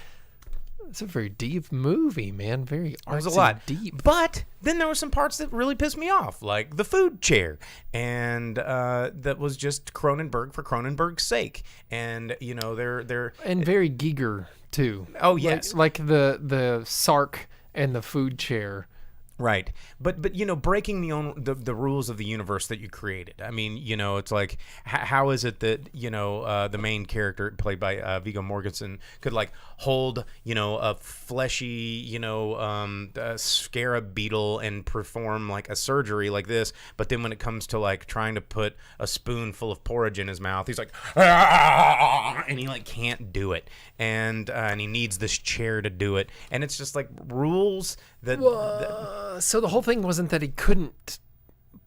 It's a very deep movie, man. Very artsy. It was a lot. Deep. But then there were some parts that really pissed me off, like the food chair. And that was just Cronenberg for Cronenberg's sake. And, you know, they're and very Giger, too. Oh, yes. Like the Sark and the food chair. Right. But you know, breaking the rules of the universe that you created. I mean, you know, it's like, how is it that, you know, the main character played by Viggo Mortensen could like hold, you know, a fleshy, you know, a scarab beetle and perform like a surgery like this, but then when it comes to like trying to put a spoonful of porridge in his mouth, he's like, ah! And he like can't do it, and he needs this chair to do it, and it's just like rules that. So the whole thing wasn't that he couldn't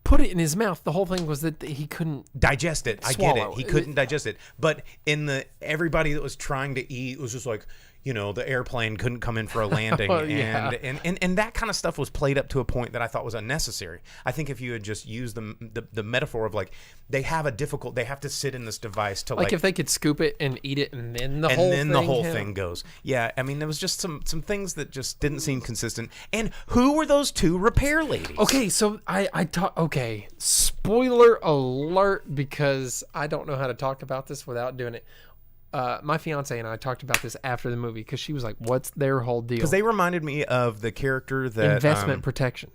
put it in his mouth. The whole thing was that he couldn't digest it. Swallow. I get it. He couldn't digest it. But everybody that was trying to eat was just like, the airplane couldn't come in for a landing, Yeah. and that kind of stuff was played up to a point that I thought was unnecessary. I think if you had just used the metaphor of like they have to sit in this device to Like if they could scoop it and eat it, and then the whole thing goes. Yeah, I mean there was just some things that just didn't seem consistent. And who were those two repair ladies? Okay, so I talk. Okay, spoiler alert, because I don't know how to talk about this without doing it. My fiance and I talked about this after the movie because she was like, "What's their whole deal?" Because they reminded me of the character that investment protection.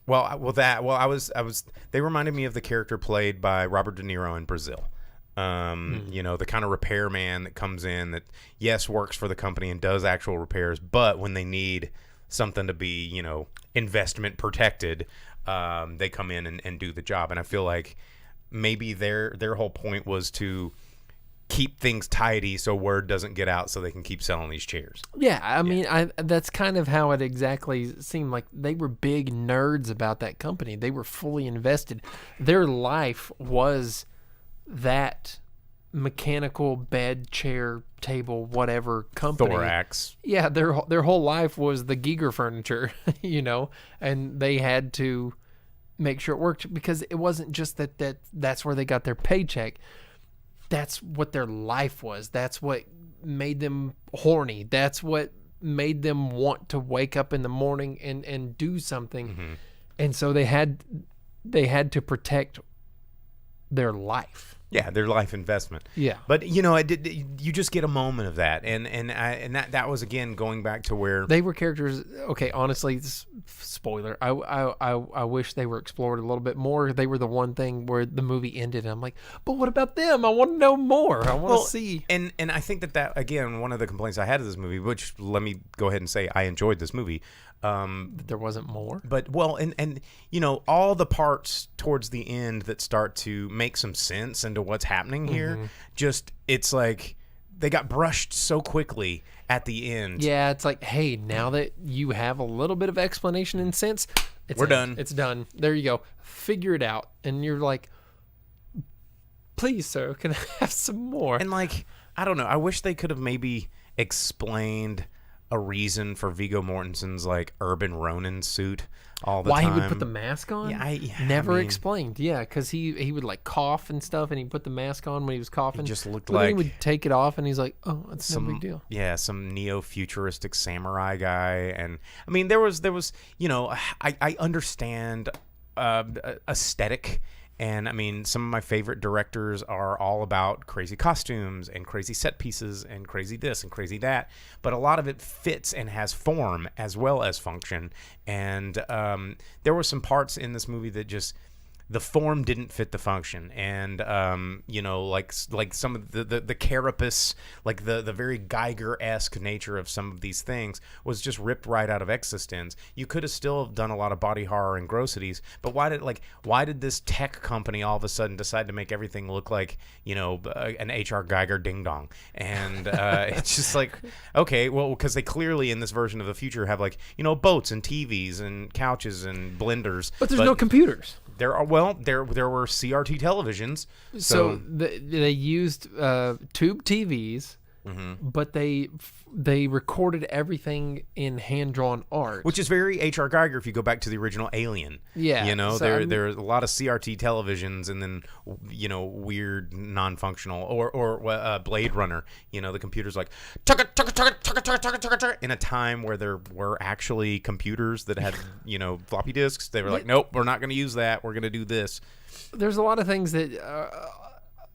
They reminded me of the character played by Robert De Niro in Brazil. The kind of repairman that comes in that, yes, works for the company and does actual repairs, but when they need something to be, investment protected, they come in and do the job. And I feel like maybe their whole point was to keep things tidy so word doesn't get out so they can keep selling these chairs. Yeah, I mean, that's kind of how it exactly seemed. Like they were big nerds about that company. They were fully invested. Their life was that mechanical bed, chair, table, whatever company. Thorax. Yeah, their whole life was the Giger furniture, and they had to make sure it worked because it wasn't just that's where they got their paycheck. That's what their life was. That's what made them horny. That's what made them want to wake up in the morning and do something. Mm-hmm. And so they had to protect their life. Yeah, their life investment. Yeah, but you just get a moment of that, and that was again going back to where they were characters. Okay, honestly, spoiler. I wish they were explored a little bit more. They were the one thing where the movie ended, and I'm like, but what about them? I want to know more. I want to see. And I think that again, one of the complaints I had of this movie, which let me go ahead and say I enjoyed this movie. There wasn't more, but and all the parts towards the end that start to make some sense into what's happening here, just it's like they got brushed so quickly at the end. Yeah, it's like, hey, now that you have a little bit of explanation and sense, we're done. It's done. There you go. Figure it out, and you're like, please, sir, can I have some more? And like, I don't know. I wish they could have maybe explained a reason for Viggo Mortensen's like urban Ronin suit all the time. Why he would put the mask on? Never explained. Yeah, because he would like cough and stuff, and he put the mask on when he was coughing. He just looked but like then he would take it off, and he's like, "Oh, it's no big deal." Yeah, some neo-futuristic samurai guy, and I mean there was I understand aesthetic. And I mean, some of my favorite directors are all about crazy costumes and crazy set pieces and crazy this and crazy that. But a lot of it fits and has form as well as function. And there were some parts in this movie that just the form didn't fit the function. And like some of the carapace, like the very Geiger-esque nature of some of these things was just ripped right out of Existence. You could have still done a lot of body horror and grossities, but why did this tech company all of a sudden decide to make everything look like an H.R. Geiger ding dong? And it's just like, okay, well, because they clearly in this version of the future have boats and TVs and couches and blenders, but there's no computers. There were CRT televisions. So they used tube TVs, but they recorded everything in hand-drawn art. Which is very H.R. Geiger if you go back to the original Alien. Yeah. There are a lot of CRT televisions and then, weird non-functional or Blade Runner. The computer's like, in a time where there were actually computers that had, floppy disks. They were like, nope, we're not going to use that. We're going to do this. There's a lot of things that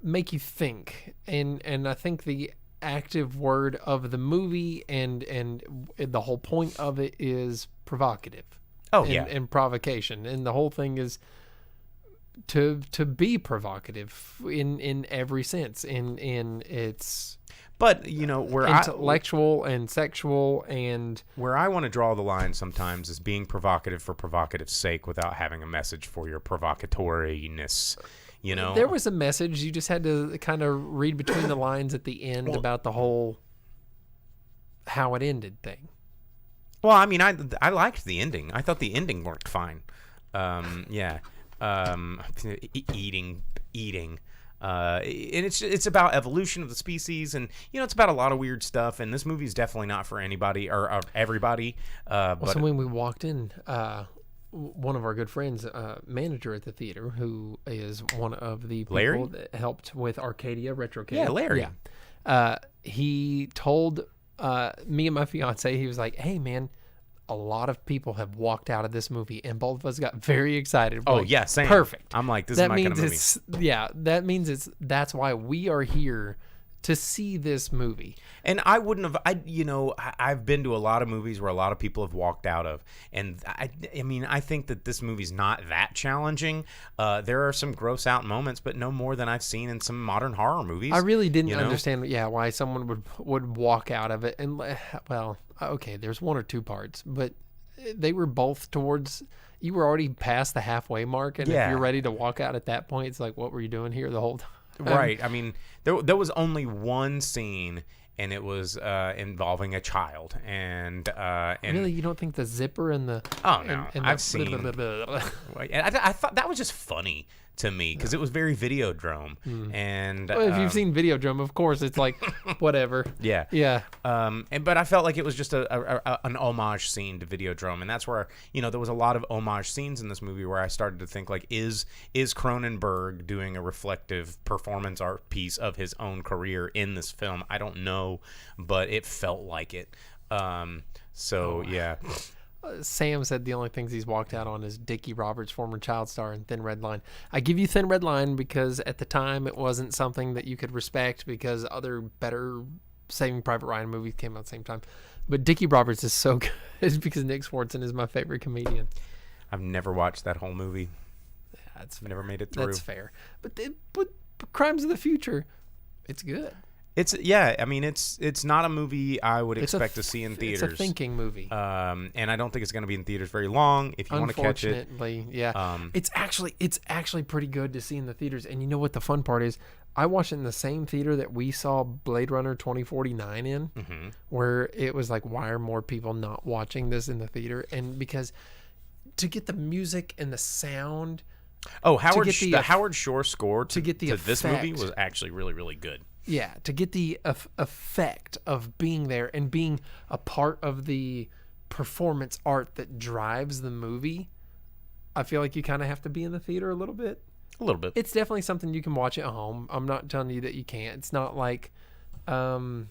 make you think. And I think the active word of the movie and the whole point of it is provocative. And provocation, and the whole thing is to be provocative in every sense, in its but where intellectual and sexual, and where I want to draw the line sometimes is being provocative for provocative's sake without having a message for your provocatoriness. There was a message. You just had to kind of read between the lines at the end about the whole how it ended thing. Well, I mean, I liked the ending. I thought the ending worked fine. Eating. and it's about evolution of the species, and it's about a lot of weird stuff. And this movie is definitely not for anybody or everybody. But So when we walked in, one of our good friends, manager at the theater, who is one of the people Larry? that helped with Arcadia Retrocade. Yeah, Larry. Yeah. He told me and my fiance, he was like, "Hey, man, a lot of people have walked out of this movie," and both of us got very excited. Oh, Like, yeah, same. perfect. I'm like, this is my kind of movie. That means that's why we are here to see this movie. And I wouldn't have, I've been to a lot of movies where a lot of people have walked out of. And I think that this movie's not that challenging. There are some gross out moments, but no more than I've seen in some modern horror movies. I really didn't understand, why someone would walk out of it. And, well, okay, there's one or two parts, but they were both towards, you were already past the halfway mark. And if you're ready to walk out at that point, it's like, what were you doing here the whole time? Right. I mean, there was only one scene, and it was involving a child. And Really, you don't think the zipper and the... Oh, no. and I've seen... And I thought that was just funny to me because it was very Videodrome. And Well, if you've seen Videodrome, of course, it's like, whatever. Yeah. Yeah. But I felt like it was just an homage scene to Videodrome, and that's where there was a lot of homage scenes in this movie where I started to think like, is Cronenberg doing a reflective performance art piece of his own career in this film? I don't know, but it felt like it. Yeah. Sam said the only things he's walked out on is Dickie Roberts, former child star, and Thin Red Line. I give you Thin Red Line because at the time it wasn't something that you could respect because other better Saving Private Ryan movies came out at the same time. But Dickie Roberts is so good. It's because Nick Swartzen is my favorite comedian. I've never watched that whole movie. That's never made it through. That's fair. But Crimes of the Future, it's good. It's not a movie I would expect to see in theaters. It's a thinking movie. And I don't think it's going to be in theaters very long. If you want to catch it, unfortunately, yeah. It's actually pretty good to see in the theaters. And you know what the fun part is? I watched it in the same theater that we saw Blade Runner 2049 in, where it was like, why are more people not watching this in the theater? And because to get the music and the sound. Oh, the Howard Shore score to this movie was actually really, really good. Yeah, to get the effect of being there and being a part of the performance art that drives the movie, I feel like you kind of have to be in the theater a little bit. A little bit. It's definitely something you can watch at home. I'm not telling you that you can't. It's not like the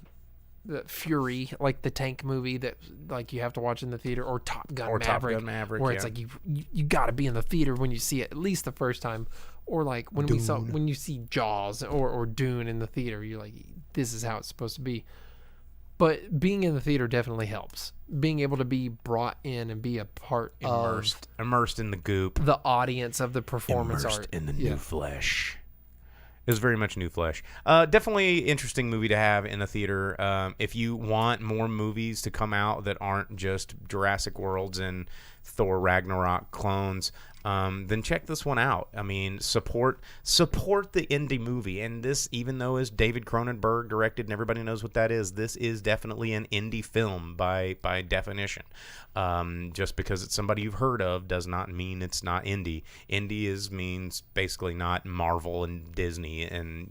Fury, like the tank movie that like you have to watch in the theater, or Top Gun Maverick, where it's like you got to be in the theater when you see it at least the first time, or like when you see Jaws or Dune in the theater, you're like, this is how it's supposed to be. But being in the theater definitely helps. Being able to be brought in and be a part immersed in the goop, the audience of the performance art in the new flesh. It was very much new flesh. Definitely interesting movie to have in a theater. If you want more movies to come out that aren't just Jurassic Worlds and Thor Ragnarok clones, then check this one out. I mean, support the indie movie. And this, even though is David Cronenberg directed and everybody knows what that is, this is definitely an indie film by definition. Just because it's somebody you've heard of does not mean it's not indie. Indie means basically not Marvel and Disney and,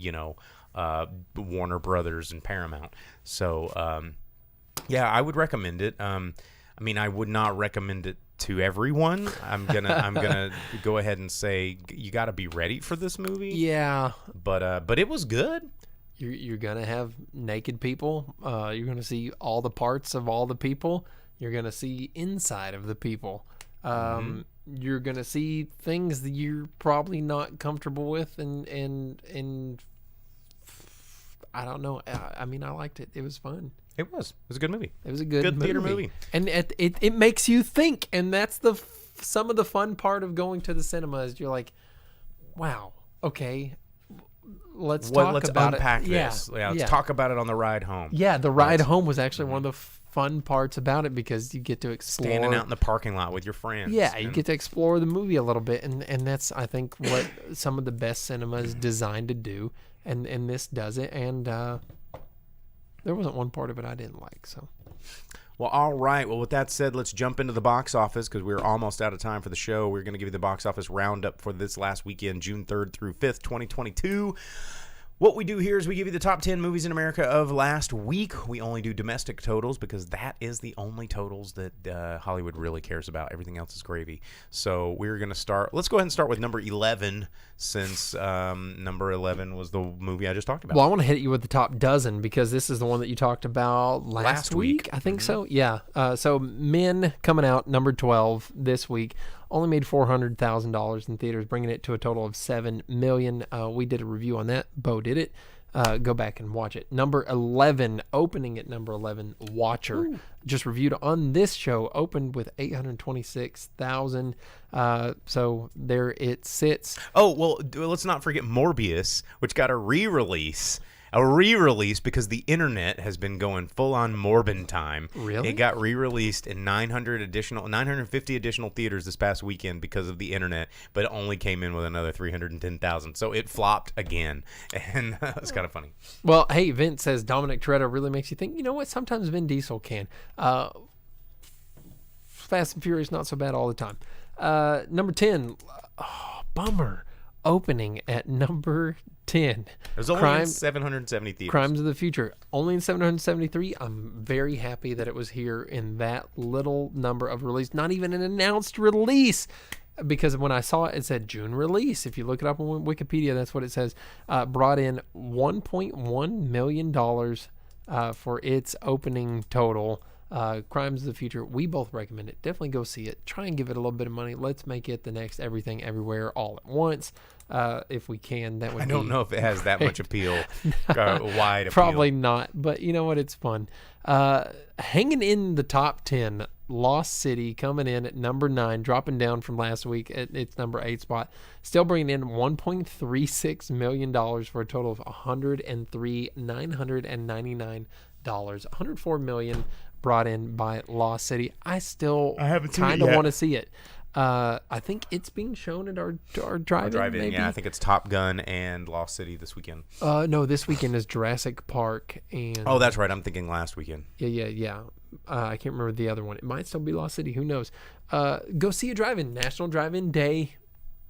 Warner Brothers and Paramount. So, I would recommend it. I would not recommend it to everyone. I'm gonna go ahead and say you got to be ready for this movie. Yeah, but it was good. You're gonna have naked people. You're gonna see all the parts of all the people. You're gonna see inside of the people. You're gonna see things that you're probably not comfortable with, and I don't know. I liked it. It was fun. It was a good movie. It was a good theater movie. And it makes you think, and that's some of the fun part of going to the cinema is you're like, wow, okay, let's unpack it. this. Yeah, let's talk about it on the ride home. Yeah, the ride home was actually one of the fun parts about it because you get to explore. Standing out in the parking lot with your friends. Yeah, you get to explore the movie a little bit, and that's, I think, what some of the best cinema is designed to do, and this does it, and there wasn't one part of it I didn't like. So, Well, all right. Well, with that said, let's jump into the box office because we're almost out of time for the show. We're going to give you the box office roundup for this last weekend, June 3rd through 5th, 2022. What we do here is we give you the top 10 movies in America of last week. We only do domestic totals because that is the only totals that Hollywood really cares about. Everything else is gravy. So we're going to start. Let's go ahead and start with number 11 since number 11 was the movie I just talked about. Well, I want to hit you with the top dozen because this is the one that you talked about last week. I think so. Yeah. So Men coming out, number 12 this week. Only made $400,000 in theaters, bringing it to a total of $7 million. We did a review on that. Bo did it. Go back and watch it. Number 11, opening at number 11, Watcher. Ooh. Just reviewed on this show, opened with $826,000. So there it sits. Oh, well, let's not forget Morbius, which got a re-release. Because the internet has been going full-on Morbin time. Really? It got re-released in 950 additional theaters this past weekend because of the internet, but it only came in with another 310,000. So it flopped again, and it's kind of funny. Well, hey, Vince says Dominic Toretto really makes you think, you know what, sometimes Vin Diesel can. Fast and Furious, not so bad all the time. Number 10, bummer. Opening at number 10. There's only in 770 theaters. Crimes of the Future. Only in 773. I'm very happy that it was here in that little number of release. Not even an announced release. Because when I saw it, it said June release. If you look it up on Wikipedia, that's what it says. Brought in $1.1 million for its opening total. Crimes of the Future. We both recommend it. Definitely go see it. Try and give it a little bit of money. Let's make it the next Everything Everywhere all at once. If we can, that would I don't know if it has that much appeal, wide appeal. Probably not, but you know what? It's fun. Hanging in the top 10, Lost City coming in at number 9, dropping down from last week at its number 8 spot. Still bringing in $1.36 million for a total of $103,999. $104 million brought in by Lost City. I haven't kind of want to see it. I think it's being shown at our drive-in. Maybe? Yeah, I think it's Top Gun and Lost City this weekend. No, this weekend is Jurassic Park and. Oh, that's right. I'm thinking last weekend. Yeah. I can't remember the other one. It might still be Lost City. Who knows? Go see a drive-in. National Drive-In Day.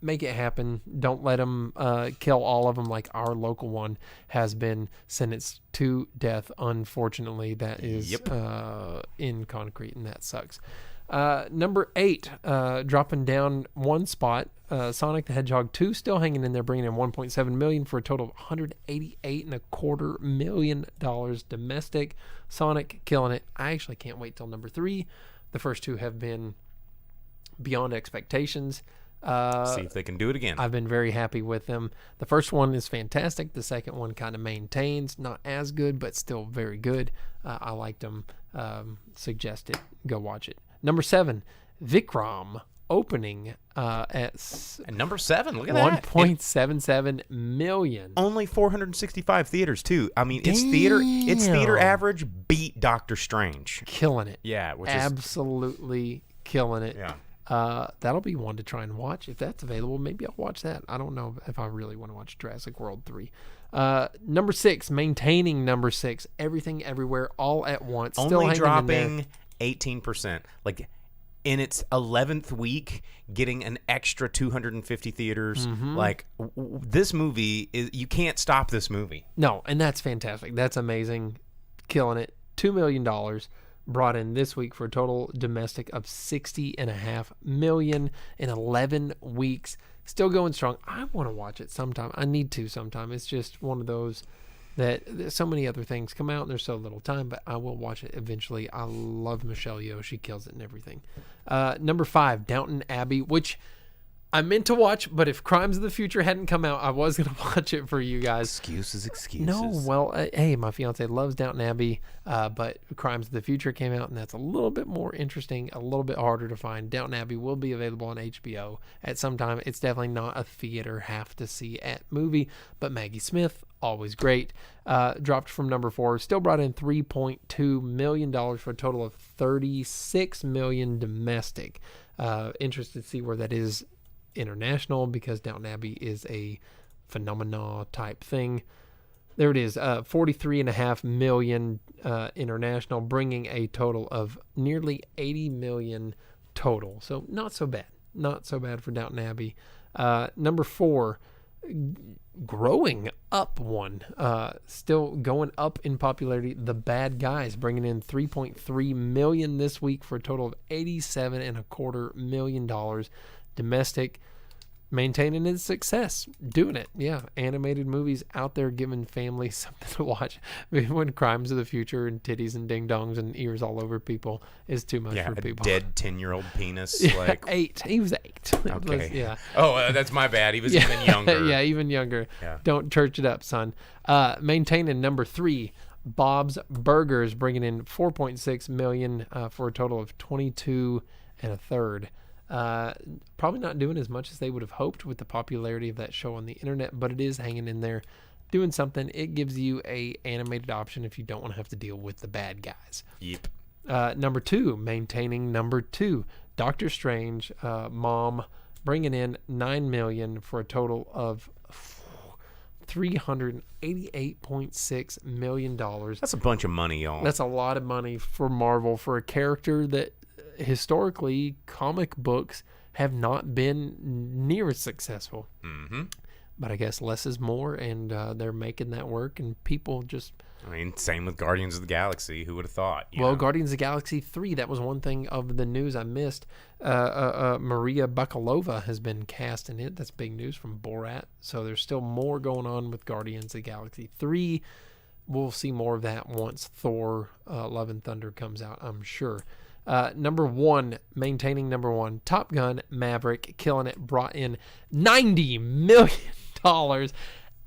Make it happen. Don't let them kill all of them like our local one has been sentenced to death. Unfortunately, that is in concrete, and that sucks. Number 8, dropping down one spot. Sonic the Hedgehog 2 still hanging in there, bringing in $1.7 million for a total of $188.25 million domestic. Sonic killing it. I actually can't wait till number 3. The first two have been beyond expectations. See if they can do it again. I've been very happy with them. The first one is fantastic. The second one kind of maintains. Not as good, but still very good. I liked them. Suggest it. Go watch it. Number 7, Vikram, opening at number 7. Look at that. $1.77 million. Only 465 theaters too. I mean, its theater average beat Doctor Strange. Killing it. Yeah, which absolutely killing it. Yeah. That'll be one to try and watch if that's available. Maybe I'll watch that. I don't know if I really want to watch Jurassic World 3. Number 6, maintaining number 6, Everything Everywhere All at Once. Only dropping 18%. Like in its 11th week, getting an extra 250 theaters. Mm-hmm. Like this movie you can't stop this movie. No, and that's fantastic. That's amazing. Killing it. $2 million. Brought in this week for a total domestic of $60.5 million in 11 weeks. Still going strong. I want to watch it sometime. I need to sometime. It's just one of those that so many other things come out and there's so little time, but I will watch it eventually. I love Michelle Yeoh. She kills it and everything. Number 5, Downton Abbey, which I meant to watch, but if Crimes of the Future hadn't come out, I was going to watch it for you guys. Excuses. No, well, hey, my fiance loves Downton Abbey, but Crimes of the Future came out, and that's a little bit more interesting, a little bit harder to find. Downton Abbey will be available on HBO at some time. It's definitely not a theater have-to-see-at movie, but Maggie Smith, always great. Dropped from number 4, still brought in $3.2 million for a total of $36 million domestic. Interested to see where that is international because Downton Abbey is a phenomena type thing. There it is, 43.5 million international, bringing a total of nearly 80 million total. So not so bad. Not so bad for Downton Abbey. Number 4, growing up one, still going up in popularity, The Bad Guys, bringing in 3.3 million this week for a total of $87.25 million domestic, maintaining its success, doing it. Yeah, animated movies out there giving families something to watch. I mean, when Crimes of the Future and titties and ding dongs and ears all over people is too much for people. Yeah, a dead 10-year-old penis. Like 8. He was 8. Okay. Yeah. Oh, that's my bad. He was even younger. Yeah, even younger. Yeah. Don't church it up, son. Maintaining number 3, Bob's Burgers, bringing in 4.6 million for a total of 22.25. Probably not doing as much as they would have hoped with the popularity of that show on the internet, but it is hanging in there, doing something. It gives you a animated option if you don't want to have to deal with the bad guys. Yep. Number 2, maintaining number 2, Doctor Strange, Mom, bringing in 9 million for a total of $388.6 million. That's a bunch of money, y'all. That's a lot of money for Marvel, for a character that historically comic books have not been near as successful. Mm-hmm. But I guess less is more, and they're making that work, and people just... I mean, same with Guardians of the Galaxy. Who would have thought? You Well, know? Guardians of the Galaxy 3, that was one thing of the news I missed. Maria Bakalova has been cast in it. That's big news from Borat. So there's still more going on with Guardians of the Galaxy 3. We'll see more of that once Thor Love and Thunder comes out, I'm sure. Number 1, maintaining number 1, Top Gun Maverick, killing it, brought in $90 million.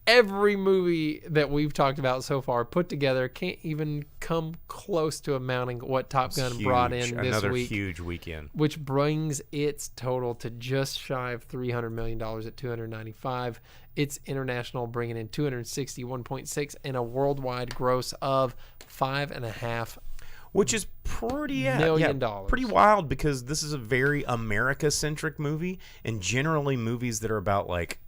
Every movie that we've talked about so far put together can't even come close to amounting what Top Gun brought in this Another week. huge weekend. Which brings its total to just shy of $300 million at 295. It's international, bringing in 261.6 and a worldwide gross of $5.5 Which is pretty million. Pretty wild, because this is a very America-centric movie, and generally movies that are about like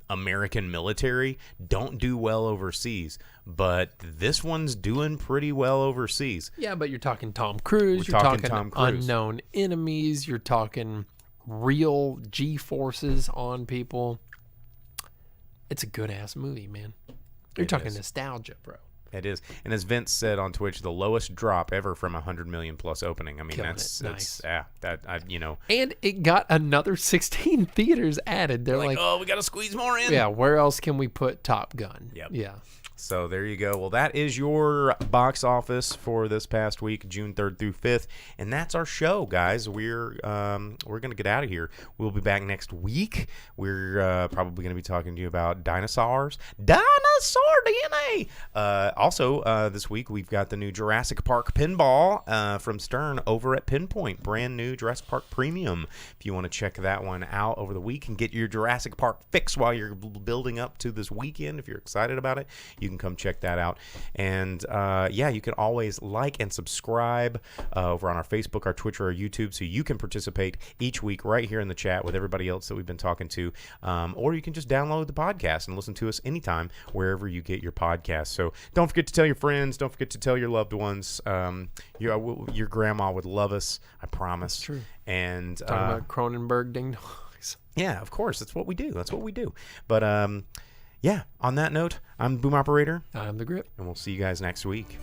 American military don't do well overseas, but this one's doing pretty well overseas. Yeah, but you're talking Tom Cruise, you're talking Tom Cruise. unknown enemies, you're talking real G-forces on people. It's a good-ass movie, man. You're talking nostalgia, bro. It is. And as Vince said on Twitch, the lowest drop ever from 100 million plus opening. I mean, Killing that's nice. you know. And it got another 16 theaters added. They're like, oh, we got to squeeze more in. yeah, where else can we put Top Gun? Yep. Yeah. So there you go. Well, that is your box office for this past week, June 3rd through 5th. And that's our show, guys. We're going to get out of here. We'll be back next week. We're probably going to be talking to you about dinosaurs. Dinosaur DNA! Also, this week, we've got the new Jurassic Park pinball from Stern over at Pinpoint. Brand new Jurassic Park Premium. If you want to check that one out over the week and get your Jurassic Park fix while you're building up to this weekend, if you're excited about it, you can come check that out. And you can always like and subscribe over on our Facebook, our Twitch, or our YouTube, so you can participate each week right here in the chat with everybody else that we've been talking to. Or you can just download the podcast and listen to us anytime wherever you get your podcast. So don't forget to tell your friends. Don't forget to tell your loved ones. Your grandma would love us, I promise. That's true. And Talking about Cronenberg ding dongs. Yeah, of course. That's what we do. But on that note, I'm Boom Operator. I'm the Grip. And we'll see you guys next week.